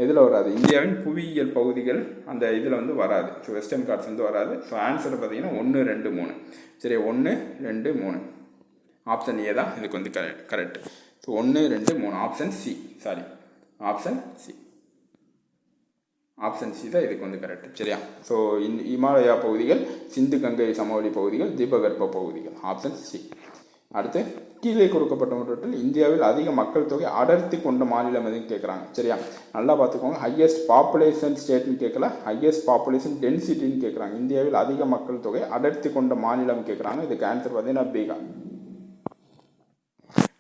இதில் வராது. இந்தியாவின் புவியியல் பகுதிகள் அந்த இதில் வந்து வராது. ஸோ வெஸ்டர்ன் காட்ஸ் வந்து வராது. ஸோ ஆன்சர் பார்த்தீங்கன்னா 1, 2, 3. சரி, 1, 2, 3 ஆப்ஷன் ஏ தான் இதுக்கு வந்து correct. So 1, 2, 3 option C. Sorry, option C. Option C தான் இதுக்கு வந்து கரெக்ட். சரியா? ஸோ இமாலயா பகுதிகள், சிந்து கங்கை சமவெளி பகுதிகள், தீபகற்ப பகுதிகள். Option C. அடுத்து கீழே கொடுக்கப்பட்டவற்றில் இந்தியாவில் அதிக மக்கள் தொகை அடர்த்தி கொண்ட மாநிலம் எதுன்னு கேட்குறாங்க. சரியா? நல்லா பார்த்துக்கோங்க. ஹையஸ்ட் பாப்புலேஷன் ஸ்டேட்னு கேட்கல, ஹையஸ்ட் பாப்புலேஷன் டென்சிட்டின்னு கேட்குறாங்க. இந்தியாவில் அதிக மக்கள் தொகை அடர்த்தி கொண்ட மாநிலம் கேட்குறாங்க. இதுக்கு ஆன்சர் பார்த்தீங்கன்னா பீகார்.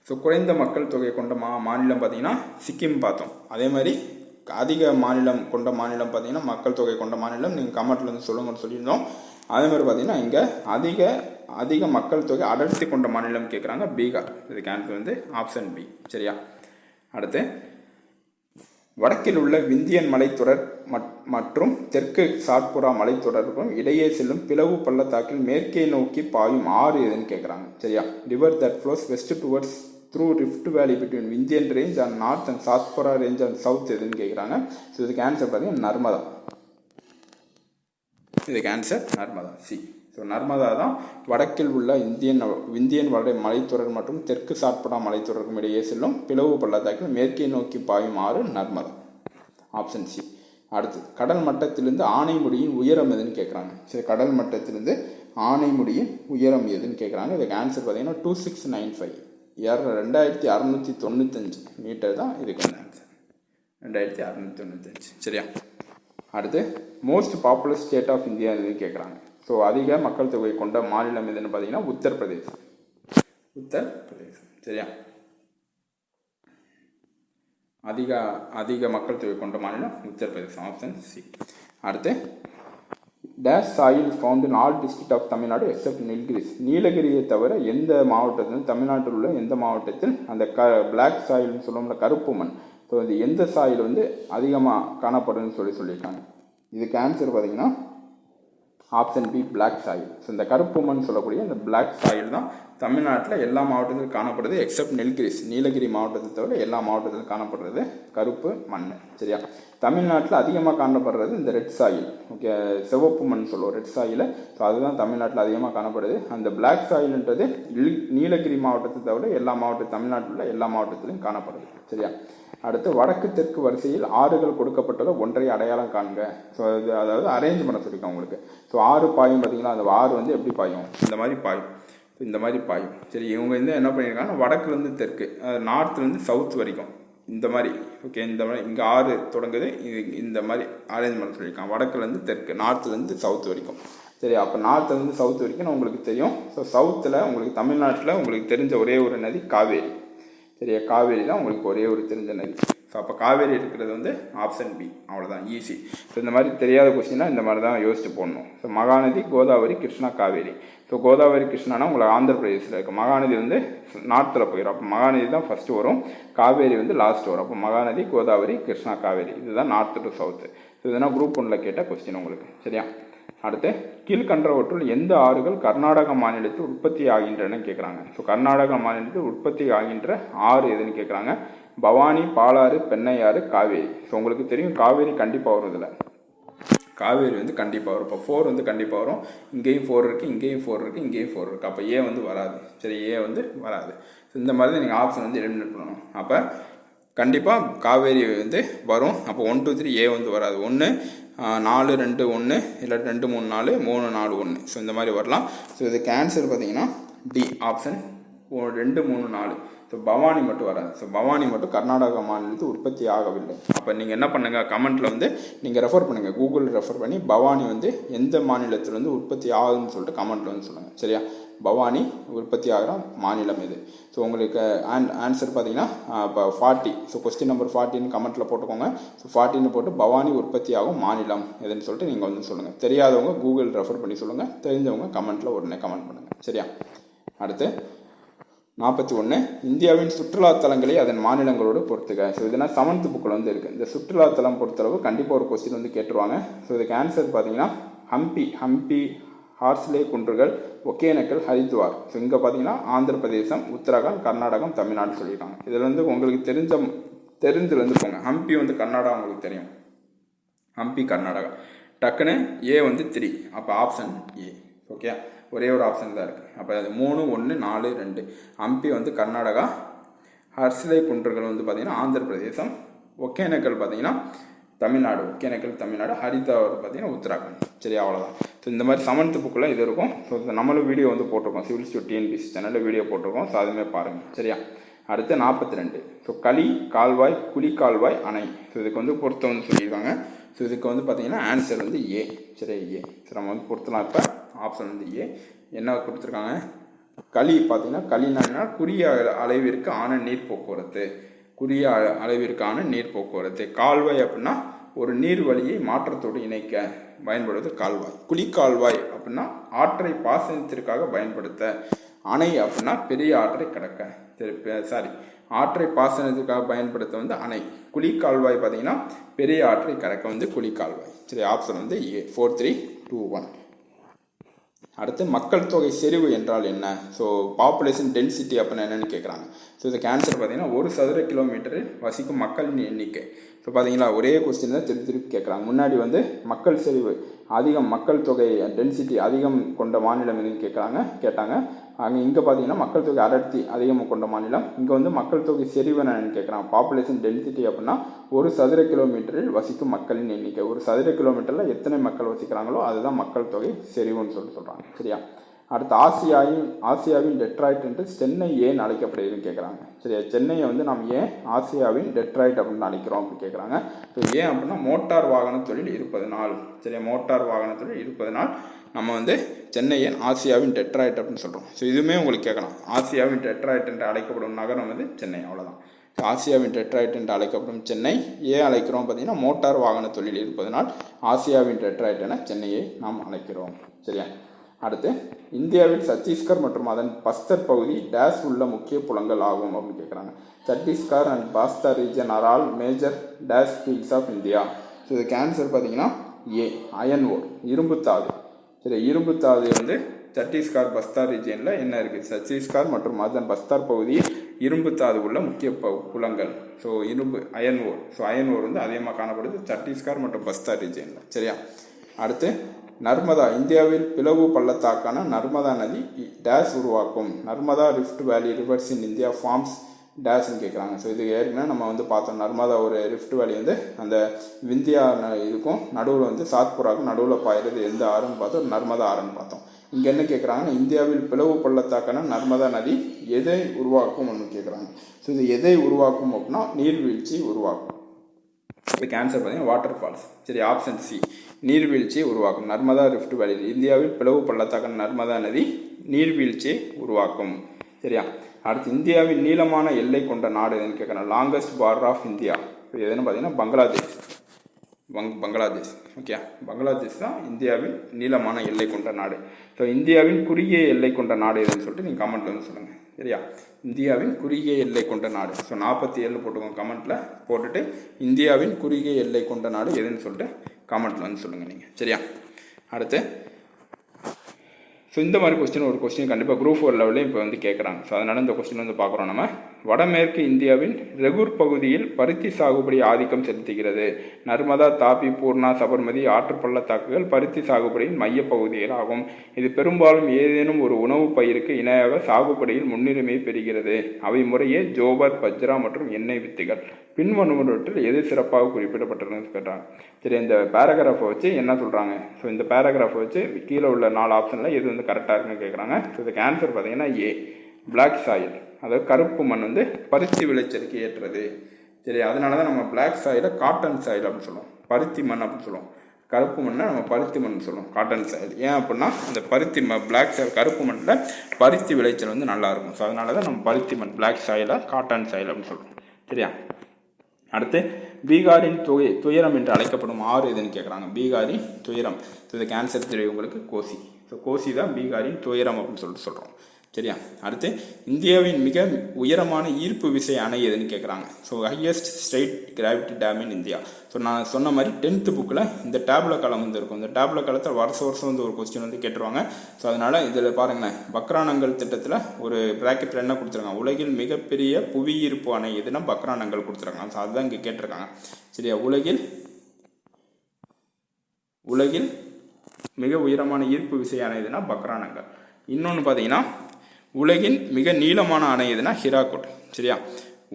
ஸோ குறைந்த மக்கள் தொகை கொண்ட மாநிலம் பார்த்தீங்கன்னா சிக்கிம் பார்த்தோம். அதே மாதிரி அதிக மாநிலம் கொண்ட மாநிலம் பார்த்தீங்கன்னா மக்கள் தொகை கொண்ட மாநிலம் நீங்கள் கமெண்ட்ல வந்து சொல்லுங்கன்னு சொல்லியிருந்தோம். அதே மாதிரி பார்த்தீங்கன்னா இங்கே அதிக மக்கள் தொகை அடர்த்தி கொண்ட மாநிலம் கேட்குறாங்க, பீகார். இதுக்கு ஆன்சர் வந்து ஆப்ஷன் பி. சரியா? அடுத்து வடக்கில் உள்ள விந்தியன் மலைத்தொடர் மற்றும் தெற்கு சாத்புரா மலைத்தொடருக்கும் இடையே செல்லும் பிளவு பள்ளத்தாக்கில் மேற்கே நோக்கி பாயும் ஆறு எதுன்னு கேட்குறாங்க. சரியா? River that flows west towards through rift valley between Vindhyan range and north and Satpura range and south எதுன்னு கேட்குறாங்க. ஸோ இதுக்கு ஆன்சர் பார்த்தீங்கன்னா நர்மதா. இதுக்கு answer Narmada, C. So Narmada தான் வடக்கில் உள்ள விந்தியன் மலைத்தொடர் மற்றும் தெற்கு சாத்புரா மலைத்தொடருக்கும் இடையே செல்லும் பிளவு பள்ளத்தாக்கில் மேற்கே நோக்கி பாயும் ஆறு நர்மதா. Option C. அடுத்தது கடல் மட்டத்திலிருந்து ஆனைமுடியின் உயரம் எதுன்னு கேட்குறாங்க. சரி, கடல் மட்டத்திலிருந்து ஆனைமுடியின் உயரம் எதுன்னு கேட்குறாங்க. இதுக்கு ஆன்சர் பார்த்தீங்கன்னா 2695 2695 மீட்டர் தான் இதுக்கு வந்து ஆன்சர். 2695. சரியா? அடுத்து most popular state of India எதுன்னு கேட்குறாங்க. ஸோ அதிக மக்கள் தொகை கொண்ட மாநிலம் எதுன்னு பார்த்தீங்கன்னா உத்தரப்பிரதேசம். உத்தரப்பிரதேசம். சரியா? அதிக மக்கள் தொகை கொண்ட மாநிலம் உத்தரப்பிரதேசம். Option C. அடுத்து dash soil found in all district of Tamil Nadu except Nilgiris. நீலகிரியை தவிர எந்த மாவட்டத்தில், தமிழ்நாட்டில் உள்ள எந்த மாவட்டத்தில் அந்த பிளாக் சாயில்னு சொல்லுவோம்ல, கருப்பு மண், ஸோ இது எந்த சாயில் வந்து அதிகமாக காணப்படுதுன்னு சொல்லியிருக்காங்க. இதுக்கு ஆன்சர் பார்த்தீங்கன்னா option B, black soil. So இந்த கருப்பு மண் சொல்லக்கூடிய இந்த பிளாக் சாயில் தான் தமிழ்நாட்டில் எல்லா மாவட்டத்திலும் காணப்படுது எக்ஸப்ட் நீலகிரிஸ். நீலகிரி மாவட்டத்தை தவிர எல்லா மாவட்டத்திலும் காணப்படுறது கருப்பு மண். சரியா? தமிழ்நாட்டில் அதிகமாக காணப்படுறது இந்த ரெட் சாயில். ஓகே, சிவப்பு மண் சொல்லுவோம், ரெட் சாயில். ஸோ அதுதான் தமிழ்நாட்டில் அதிகமாக காணப்படுது. அந்த பிளாக் சாயில்ன்றது நீலகிரி மாவட்டத்தை தவிர எல்லா தமிழ்நாட்டில் உள்ள எல்லா மாவட்டத்திலும் காணப்படுது. சரியா? அடுத்து வடக்கு தெற்கு வரிசையில் ஆறுகள் கொடுக்கப்பட்டதை ஒன்றை அடையாளம் காண்க. ஸோ இது அதாவது அரேஞ்ச் பண்ண சொல்லியிருக்கேன் உங்களுக்கு. ஸோ ஆறு பாயும் பார்த்தீங்கன்னா, அந்த ஆறு வந்து எப்படி பாயும், இந்த மாதிரி பாயும், இந்த மாதிரி பாயும். சரி, இவங்க வந்து என்ன பண்ணியிருக்காங்கன்னா வடக்குலேருந்து தெற்கு, நார்த்துலேருந்து சவுத் வரைக்கும் இந்த மாதிரி. ஓகே, இந்த மாதிரி இங்கே ஆறு தொடங்குது, இது இந்த மாதிரி அரேஞ்ச் பண்ண சொல்லியிருக்காங்க. வடக்குலேருந்து தெற்கு, நார்த்துலேருந்து சவுத் வரைக்கும். சரி, அப்போ நார்த்துலேருந்து சவுத் வரைக்கும் உங்களுக்கு தெரியும். ஸோ சவுத்தில் உங்களுக்கு தமிழ்நாட்டில் உங்களுக்கு தெரிஞ்ச ஒரே ஒரு நதி காவேரி. சரியா? காவேரி தான் உங்களுக்கு ஒரே ஒரு தெரிஞ்ச நதி. ஸோ அப்போ காவேரி இருக்கிறது வந்து ஆப்ஷன் பி. அவ்வளோதான், ஈஸி. ஸோ இந்த மாதிரி தெரியாத கொஸ்டின்னா இந்த மாதிரி தான் யோசிச்சு போடணும். ஸோ மகாநதி, கோதாவரி, கிருஷ்ணா, காவேரி. ஸோ கோதாவரி, கிருஷ்ணானா உங்களுக்கு ஆந்திர பிரதேசில் இருக்குது. மகாநதி வந்து நார்த்தில் போயிடும். அப்போ மகாநதி தான் ஃபஸ்ட்டு வரும், காவேரி வந்து லாஸ்ட் வரும். அப்போ மகாநதி, கோதாவரி, கிருஷ்ணா, காவேரி, இதுதான் நார்த்து டு சவுத்து. ஸோ இதெல்லாம் குரூப் 1ல் கேட்ட கொஸ்டின் உங்களுக்கு. சரியா? அடுத்து கீழ்கண்டவற்றுள் எந்த ஆறுகள் கர்நாடக மாநிலத்தில் உற்பத்தி ஆகின்றன கேட்குறாங்க. ஸோ கர்நாடக மாநிலத்தில் உற்பத்தி ஆகின்ற ஆறு எதுன்னு கேட்குறாங்க. பவானி, பாலாறு, பெண்ணையாறு, காவேரி. ஸோ உங்களுக்கு தெரியும் காவேரி கண்டிப்பாக வரும். இதில் காவேரி வந்து கண்டிப்பாக வரும். இப்போ 4 வந்து கண்டிப்பாக வரும். இங்கேயும் 4 இருக்குது, இங்கேயும் 4 இருக்குது, இங்கேயும் 4 இருக்குது. அப்போ ஏ வந்து வராது. சரி, ஏ வந்து வராது. ஸோ இந்த மாதிரி தான் நீங்கள் ஆப்ஷன் வந்து எலிமினேட் பண்ணணும். அப்போ கண்டிப்பாக காவேரி வந்து வரும். அப்போ 1 2 3 ஏ வந்து வராது. 1 4 2 1, இல்லை 2 3 4 3 4 1. ஸோ இந்த மாதிரி வரலாம். ஸோ இதுக்கு ஆன்சர் பார்த்தீங்கன்னா டி, ஆப்ஷன் 2 3 4. ஸோ பவானி மட்டும் வராது. ஸோ பவானி மட்டும் கர்நாடகா மாநிலத்தில் உற்பத்தி ஆகவில்லை. அப்போ நீங்கள் என்ன பண்ணுங்கள், கமெண்ட்டில் வந்து நீங்கள் ரெஃபர் பண்ணுங்கள், கூகுள் ரெஃபர் பண்ணி பவானி வந்து எந்த மாநிலத்தில் வந்து உற்பத்தி ஆகுதுன்னு சொல்லிட்டு கமெண்ட்டில் வந்து சொல்லுங்கள். சரியா? பவானி உற்பத்தி ஆகிற மாநிலம் இது. ஸோ உங்களுக்கு ஆன்சர் பார்த்தீங்கன்னா இப்போ 40. ஸோ கொஸ்டின் நம்பர் 40 கமெண்ட்டில் போட்டுக்கோங்க. ஸோ 40 போட்டு பவானி உற்பத்தி ஆகும் மாநிலம் எதுன்னு சொல்லிட்டு நீங்கள் வந்து சொல்லுங்கள். தெரியாதவங்க கூகுள் ரெஃபர் பண்ணி சொல்லுங்கள், தெரிஞ்சவங்க கமெண்ட்டில் உடனே கமெண்ட் பண்ணுங்கள். சரியா? அடுத்து 41 இந்தியாவின் சுற்றுலாத்தலங்களை அதன் மாநிலங்களோடு பொறுத்துக்க. ஸோ இதனால் 7th புக்கில் வந்து இருக்குது. இந்த சுற்றுலாத்தலம் பொறுத்தளவு கண்டிப்பாக ஒரு கொஸ்டின் வந்து கேட்டுருவாங்க. ஸோ இதுக்கு ஆன்சர் பார்த்தீங்கன்னா ஹம்பி, ஹார்ஸ்லே குன்றுகள், ஒகேனக்கல், ஹரித்வார். ஸோ இங்கே பார்த்தீங்கன்னா ஆந்திர பிரதேசம், உத்தரகாண்ட், கர்நாடகம், தமிழ்நாடு சொல்லியிருக்காங்க. இதில் வந்து உங்களுக்கு தெரிஞ்சுலேருந்து போங்க. ஹம்பி வந்து கர்நாடகா உங்களுக்கு தெரியும், ஹம்பி கர்நாடகா. டக்குன்னு ஏ வந்து 3. அப்போ ஆப்ஷன் ஏ. ஓகே, ஒரே ஒரு ஆப்ஷன் தான் இருக்குது. அப்போ அது 3 1 4 2. ஹம்பி வந்து கர்நாடகா, ஹர்ஸ்லே குன்றுகள் வந்து பார்த்திங்கன்னா ஆந்திர பிரதேசம், ஒகேனக்கல் பார்த்திங்கன்னா தமிழ்நாடு, ஒகேனக்கல் தமிழ்நாடு, ஹரித்வார் பார்த்திங்கன்னா உத்தராகண்ட். சரி, அவ்வளோதான். ஸோ இந்த மாதிரி 7th புக்கில் இது இருக்கும். ஸோ நம்மளும் வீடியோ வந்து போட்டிருக்கோம், சிவில் ஸ்டூட் டிஎன்பிசி சேனலில் வீடியோ போட்டிருக்கோம். ஸோ அதுவுமே பாருங்கள். சரியா? அடுத்து 42 ஸோ களி, கால்வாய், குழி கால்வாய், அணை. ஸோ இதுக்கு வந்து பொருத்தம் வந்து சொல்லியிருக்காங்க. ஸோ இதுக்கு வந்து பார்த்திங்கன்னா ஆன்சர் வந்து ஏ. சரி, ஏ. ஸோ நம்ம வந்து பொருத்தலாம். இப்போ ஆப்ஷன் வந்து ஏ. என்ன கொடுத்துருக்காங்க, களி பார்த்தீங்கன்னா களினா குறுகிய அளவிற்கு ஆன நீர் போக்குவரத்து, குறுகிய அளவிற்கான நீர் போக்குவரத்து. கால்வாய் அப்படின்னா ஒரு நீர் வழியை மாற்றத்தோடு இணைக்க பயன்படுவது கால்வாய். குழிக்கால்வாய் அப்படின்னா ஆற்றை பாசனத்திற்காக பயன்படுத்த. அணை அப்படின்னா பெரிய ஆற்றை கடக்க, ஆற்றை பாசனத்துக்காக பயன்படுத்த வந்து அணை. குழிக்கால்வாய் பார்த்தீங்கன்னா பெரிய ஆற்றை கடக்க வந்து குழிக்கால்வாய். சரி, ஆப்ஷன் வந்து ஏ. 4 3 2 1. அடுத்து மக்கள் தொகை செறிவு என்றால் என்ன. ஸோ பாப்புலேஷன் டென்சிட்டி அப்படின்னா என்னென்னு கேட்குறாங்க. ஸோ இதுக்கு ஆன்சர் பார்த்தீங்கன்னா 1 சதுர கிலோமீட்டரில் வசிக்கும் மக்களின் எண்ணிக்கை. ஸோ பார்த்தீங்களா, ஒரே கொஸ்டின் தான் திருப்பி திருப்பி கேட்குறாங்க. முன்னாடி வந்து மக்கள் செறிவு அதிகம், மக்கள் தொகை டென்சிட்டி அதிகம் கொண்ட மாநிலம் எதுன்னு கேட்டாங்க. அங்கே இங்கே பார்த்தீங்கன்னா மக்கள் தொகை அடர்த்தி அதிகம் கொண்ட மாநிலம். இங்கே வந்து மக்கள் தொகை செறிவு என்னன்னு கேட்குறாங்க. பாப்புலேஷன் டென்சிட்டி அப்படின்னா ஒரு சதுர கிலோமீட்டரில் வசிக்கும் மக்களின் எண்ணிக்கை. ஒரு சதுர கிலோமீட்டரில் எத்தனை மக்கள் வசிக்கிறாங்களோ அதுதான் மக்கள் தொகை செறிவுன்னு சொல்கிறாங்க. சரியா? அடுத்து ஆசியாவின் டெட்ராய்ட் என்று சென்னை ஏன் அழைக்கப்படுதுன்னு கேட்குறாங்க. சரியா? சென்னையை வந்து நம்ம ஏன் ஆசியாவின் டெட்ராய்ட் அப்படின்னு அழைக்கிறோம் அப்படின்னு கேட்குறாங்க. ஸோ ஏன் அப்படின்னா மோட்டார் வாகன தொழில் இருப்பதனால். சரியா? மோட்டார் வாகன தொழில் இருப்பதனால் நம்ம வந்து சென்னையை ஆசியாவின் டெட்ராய்ட் அப்படின்னு சொல்கிறோம். ஸோ இதுவுமே உங்களுக்கு கேட்கலாம். ஆசியாவின் டெட்ராய்ட் என்று அழைக்கப்படும் நகரம் வந்து சென்னை. அவ்வளோதான். ஆசியாவின் டெட்ராய்ட் என்று அழைக்கப்படும் சென்னை ஏன் அழைக்கிறோம் பார்த்தீங்கன்னா மோட்டார் வாகன தொழில் இருப்பதனால் ஆசியாவின் டெட்ராய்ட் என சென்னையை நாம் அழைக்கிறோம். சரியா? அடுத்து இந்தியாவில் சத்தீஸ்கர் மற்றும் அதன் பஸ்தர் பகுதி டேஸ் உள்ள முக்கிய புலங்கள் ஆகும் அப்படின்னு கேட்குறாங்க. Chhattisgarh and Bastar region are all major days fields of India. So இதுக்கு ஆன்சர் பார்த்தீங்கன்னா ஏ, அயன் ஓர், இரும்புத்தாது. சரி, இரும்புத்தாது வந்து சத்தீஸ்கர் பஸ்தார் ரீஜனில் என்ன இருக்குது? சத்தீஸ்கர் மற்றும் அதன் பஸ்தார் பகுதியில் இரும்புத்தாது உள்ள முக்கிய புலங்கள். So iron ore. So iron ore வந்து அதிகமாக காணப்படுது சத்தீஸ்கர் மற்றும் பஸ்தார் ரீஜனில். சரியா? அடுத்து நர்மதா, இந்தியாவில் பிளவு பள்ளத்தாக்கான நர்மதா நதி டேஸ் உருவாக்கும். நர்மதா ரிஃப்ட் வேலி ரிவர்ஸ் இன் இந்தியா ஃபார்ம்ஸ் டேஸ்ன்னு கேட்குறாங்க. ஸோ இது ஏற்கனவே நம்ம வந்து பார்த்தோம். நர்மதா ஒரு ரிஃப்ட் வேலி வந்து அந்த விந்தியா இதுக்கும் நடுவில் வந்து சாத்புராவுக்கும் நடுவில் பாயிறது எந்த ஆறுன்னு பார்த்தோம்? நர்மதா ஆறுன்னு பார்த்தோம். இங்கே என்ன கேட்குறாங்கன்னா இந்தியாவில் பிளவு பள்ளத்தாக்கான நர்மதா நதி எதை உருவாக்கும் அப்படின்னு கேட்குறாங்க. ஸோ இது எதை உருவாக்கும் அப்படின்னா நீர்வீழ்ச்சி உருவாக்கும். இதுக்கு ஆன்சர் பார்த்தீங்கன்னா வாட்டர் ஃபால்ஸ். சரி, ஆப்ஷன் சி, நீர்வீழ்ச்சியை உருவாக்கும். நர்மதா ரிஃப்ட் வேலி, இந்தியாவில் பிளவு பள்ளத்தாக்கான நர்மதா நதி நீர்வீழ்ச்சியை உருவாக்கும். சரியா? அடுத்து இந்தியாவின் நீளமான எல்லை கொண்ட நாடு எதுன்னு கேட்குறேன். லாங்கஸ்ட் பார்டர் ஆஃப் இந்தியா எதுன்னு பார்த்தீங்கன்னா பங்களாதேஷ். பங்களாதேஷ். ஓகே, பங்களாதேஷ் தான் இந்தியாவின் நீளமான எல்லை கொண்ட நாடு. ஸோ இந்தியாவின் குறுகிய எல்லை கொண்ட நாடு எதுன்னு சொல்லிட்டு நீங்கள் கமெண்ட்டில் வந்து சொல்லுங்கள். சரியா? இந்தியாவின் குறுகிய எல்லை கொண்ட நாடு. ஸோ 47 போட்டுக்கோங்க கமெண்ட்டில். போட்டுட்டு இந்தியாவின் குறுகிய எல்லை கொண்ட நாடு எதுன்னு சொல்லிட்டு கமெண்ட்டில் வந்து சொல்லுங்கள் நீங்கள். சரியா? அடுத்து ஸோ இந்த மாதிரி ஒரு கொஸ்டின் கண்டிப்பாக குரூப் 4 லெவலையும் இப்போ வந்து கேட்குறாங்க. ஸோ அதனால் இந்த கொஸ்டின் வந்து பார்க்குறோம். நம்ம வடமேற்கு இந்தியாவின் ரெகுர் பகுதியில் பருத்தி சாகுபடி ஆதிக்கம் செலுத்துகிறது. நர்மதா, தாபி, பூர்ணா, சபர்மதி ஆற்று பள்ளத்தாக்குகள் பருத்தி சாகுபடியின் மைய பகுதிகள் ஆகும். இது பெரும்பாலும் ஏதேனும் ஒரு உணவு பயிருக்கு இணையாக சாகுபடியில் முன்னுரிமை பெறுகிறது. அவை முறையே ஜோபர், பஜ்ரா மற்றும் எண்ணெய் வித்துகள். பின்வருவனவற்றில் எது சிறப்பாக குறிப்பிடப்பட்டிருக்குன்னு கேட்டாங்க. சரி, இந்த பேராகிராஃபை வச்சு என்ன சொல்கிறாங்க? ஸோ இந்த பேராகிராஃபை வச்சு கீழே உள்ள 4 ஆப்ஷனில் எது வந்து கரெக்டாக இருக்குன்னு கேட்குறாங்க. ஸோ இதுக்கு ஆன்சர் பார்த்தீங்கன்னா ஏ, பிளாக் சாயில், அதாவது கருப்பு மண் வந்து பருத்தி விளைச்சலுக்கு ஏற்றது. சரி, அதனால தான் நம்ம பிளாக் சாயிலை காட்டன் சாயில் அப்படின்னு சொல்லுவோம். பருத்தி மண் அப்படின்னு சொல்லுவோம். கருப்பு மண்ணை நம்ம பருத்தி மண் சொல்லுவோம், காட்டன் சாயில். ஏன் அப்படின்னா இந்த பருத்தி பிளாக் சாயில் கருப்பு மண்ணில் பருத்தி விளைச்சல் வந்து நல்லாயிருக்கும். ஸோ அதனால தான் நம்ம பருத்தி மண் பிளாக் சாயிலை காட்டன் சாயில் அப்படின்னு சொல்லுவோம். சரியா? அடுத்து பீகாரின் துயரம் என்று அழைக்கப்படும் ஆறு எதுன்னு கேட்குறாங்க. பீகாரின் துயரம். ஸோ இதுக்கு ஆன்சர் தெரியும் உங்களுக்கு, கோசி. ஸோ கோசி தான் பீகாரின் துயரம் அப்படின்னு சொல்லிட்டு சொல்கிறோம். சரியா? அடுத்து இந்தியாவின் மிக உயரமான ஈர்ப்பு விசை அணை எதுன்னு கேட்குறாங்க. So highest straight gravity dam in India. So நான் சொன்ன மாதிரி 10th புக்கில் இந்த டேப்ல காலம் வந்து இருக்கும். இந்த டேப்ல காலத்தில் வருஷம் வந்து ஒரு கொஸ்டின் வந்து கேட்டுருவாங்க. ஸோ அதனால் இதில் பாருங்களேன், பக்ரானங்கல் திட்டத்தில் ஒரு பிராக்கெட்டில் என்ன கொடுத்துருக்காங்க? உலகில் மிகப்பெரிய புவியீர்ப்பு அணை எதுனா பக்ரானங்கல் கொடுத்துருக்காங்க. ஸோ அதுதான் இங்கே கேட்டிருக்காங்க. சரியா? உலகில் மிக உயரமான ஈர்ப்பு விசை அணை எதுனா பக்ரானங்கல். இன்னொன்று பார்த்தீங்கன்னா உலகின் மிக நீளமான அணை எதுனா ஹிராகுட். சரியா?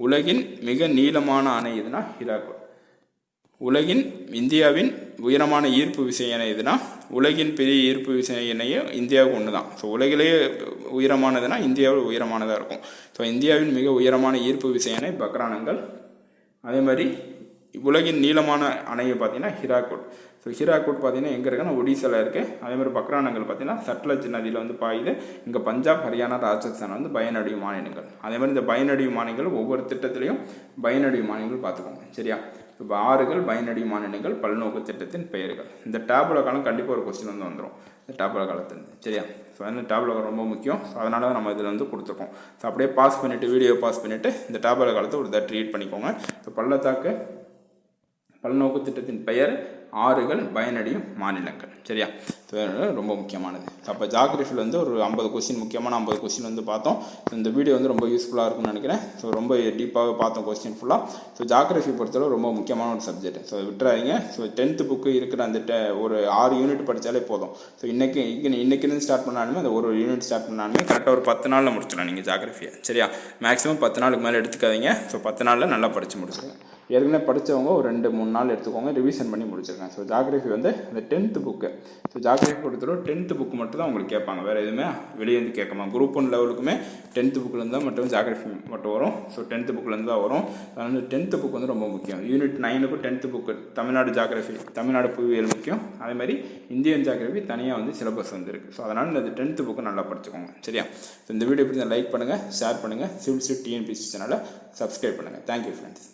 உலகின் மிக நீளமான அணை எதுனா ஹிராகுட். இந்தியாவின் உயரமான ஈர்ப்பு விசை அணை எதுனா உலகின் பெரிய ஈர்ப்பு விசை அணையும் இந்தியாவுக்கு ஒன்று தான். ஸோ உலகிலேயே உயரமானதுன்னா இந்தியாவில் உயரமானதாக இருக்கும். ஸோ இந்தியாவின் மிக உயரமான ஈர்ப்பு விசை அணை பக்ரானங்கல். அதே மாதிரி உலகின் நீளமான அணையை பார்த்தீங்கன்னா ஹிராகுட். ஸோ ஹிராகுட் பார்த்தீங்கன்னா எங்கே இருக்குன்னா ஒடிசாவில் இருக்குது. அதே மாதிரி பக்ரானங்கல் பார்த்தீங்கன்னா சட்லஜ் நதியில் வந்து பாயுது. இங்கே பஞ்சாப், ஹரியானா, ராஜஸ்தான் வந்து பயனடையும் மாநிலங்கள். அதே மாதிரி இந்த பயனடையும் மாநிலங்கள் ஒவ்வொரு திட்டத்திலையும் பயனடையும் மாநிலங்கள் பார்த்துக்கோங்க. சரியா? இப்போ ஆறுகள், பயனடையும் மாநிலங்கள், பல்நோக்கு திட்டத்தின் பெயர்கள். இந்த டேபுலா காலம் கண்டிப்பாக ஒரு கொஸ்டின் வந்து வந்துடும் இந்த டேபுலா காலத்துலேருந்து. சரியா? ஸோ அந்த டேபுலா காலம் ரொம்ப முக்கியம். ஸோ அதனால தான் நம்ம இதில் வந்து கொடுத்துருக்கோம். ஸோ அப்படியே பாஸ் பண்ணிவிட்டு வீடியோ பாஸ் பண்ணிவிட்டு இந்த டேபுலா காலத்தை ஒரு தட் ரீட் பண்ணிக்கோங்க. ஸோ பள்ளத்தாக்கு, பல்நோக்கு திட்டத்தின் பெயர், ஆறுகள் பயனடையும் மாநிலங்கள். சரியா, ரொம்ப முக்கியமானது. அப்போ ஜாகிரஃபியில் வந்து ஒரு 50 கொஸ்டின், முக்கியமான 50 கொஸ்டின் வந்து பார்த்தோம். இந்த வீடியோ வந்து ரொம்ப யூஸ்ஃபுல்லாக இருக்கும்னு நினைக்கிறேன். ஸோ ரொம்ப டீப்பாக பார்த்தோம் கொஸ்டின் ஃபுல்லாக. ஸோ ஜாகிரஃபி பொறுத்தவரை ரொம்ப முக்கியமான ஒரு சப்ஜெக்ட். ஸோ விட்டுறாதீங்க. ஸோ 10th புக்கு இருக்கிற அந்த ஒரு 6 யூனிட் படித்தாலே போதும். ஸோ இன்னைக்கு ஸ்டார்ட் பண்ணாலுமே அந்த ஒரு யூனிட் ஸ்டார்ட் பண்ணாலுமே கரெக்டாக ஒரு 10 நாளில் முடிச்சிடலாம் நீங்கள் ஜாகிரஃபியை. சரியா, மேக்ஸிமம் 10 நாளுக்கு மேலே எடுத்துக்காதீங்க. ஸோ 10 நாளில் நல்லா படித்து முடிச்சிருங்க. ஏற்கனவே படித்தவங்க ஒரு 2-3 நாள் எடுத்துக்கோங்க, ரிவிஷன் பண்ணி முடிச்சிருக்கேன். ஸோ ஜாகிரஃபி வந்து இந்த 10th புக்கு. ஸோ ஜாகிரஃபி பொறுத்தவரை 10th புக்கு மட்டும் தான் உங்களுக்கு கேட்பாங்க, வேறு எதுவுமே வெளியே வந்து கேட்கமா. குரூப் 1 லெவலுக்குமே 10th புக்கிலேருந்து தான் மட்டும் ஜாகிரஃபி மட்டும் வரும். ஸோ 10th புக்கிலேருந்து தான் வரும். அதனால் 10th புக் வந்து ரொம்ப முக்கியம். யூனிட் 9க்கும் 10th book Tamil Nadu geography, Tamil Nadu புவியியல் முக்கியம். அதேமாதிரி இந்தியன் ஜாகிரஃபி தனியாக வந்து சிலபஸ் வந்துருக்கு. ஸோ அதனால் இந்த 10th புக்கு நல்லா படிச்சுக்கோங்க. சரியா, ஸோ இந்த வீடியோ எப்படி லைக் பண்ணுங்கள், ஷேர் பண்ணுங்கள், சிவில் ஸ்ட்ரீட் டிஎன்பிஎஸ்சி சேனலை சப்ஸ்கிரைப் பண்ணுங்கள். Thank you friends.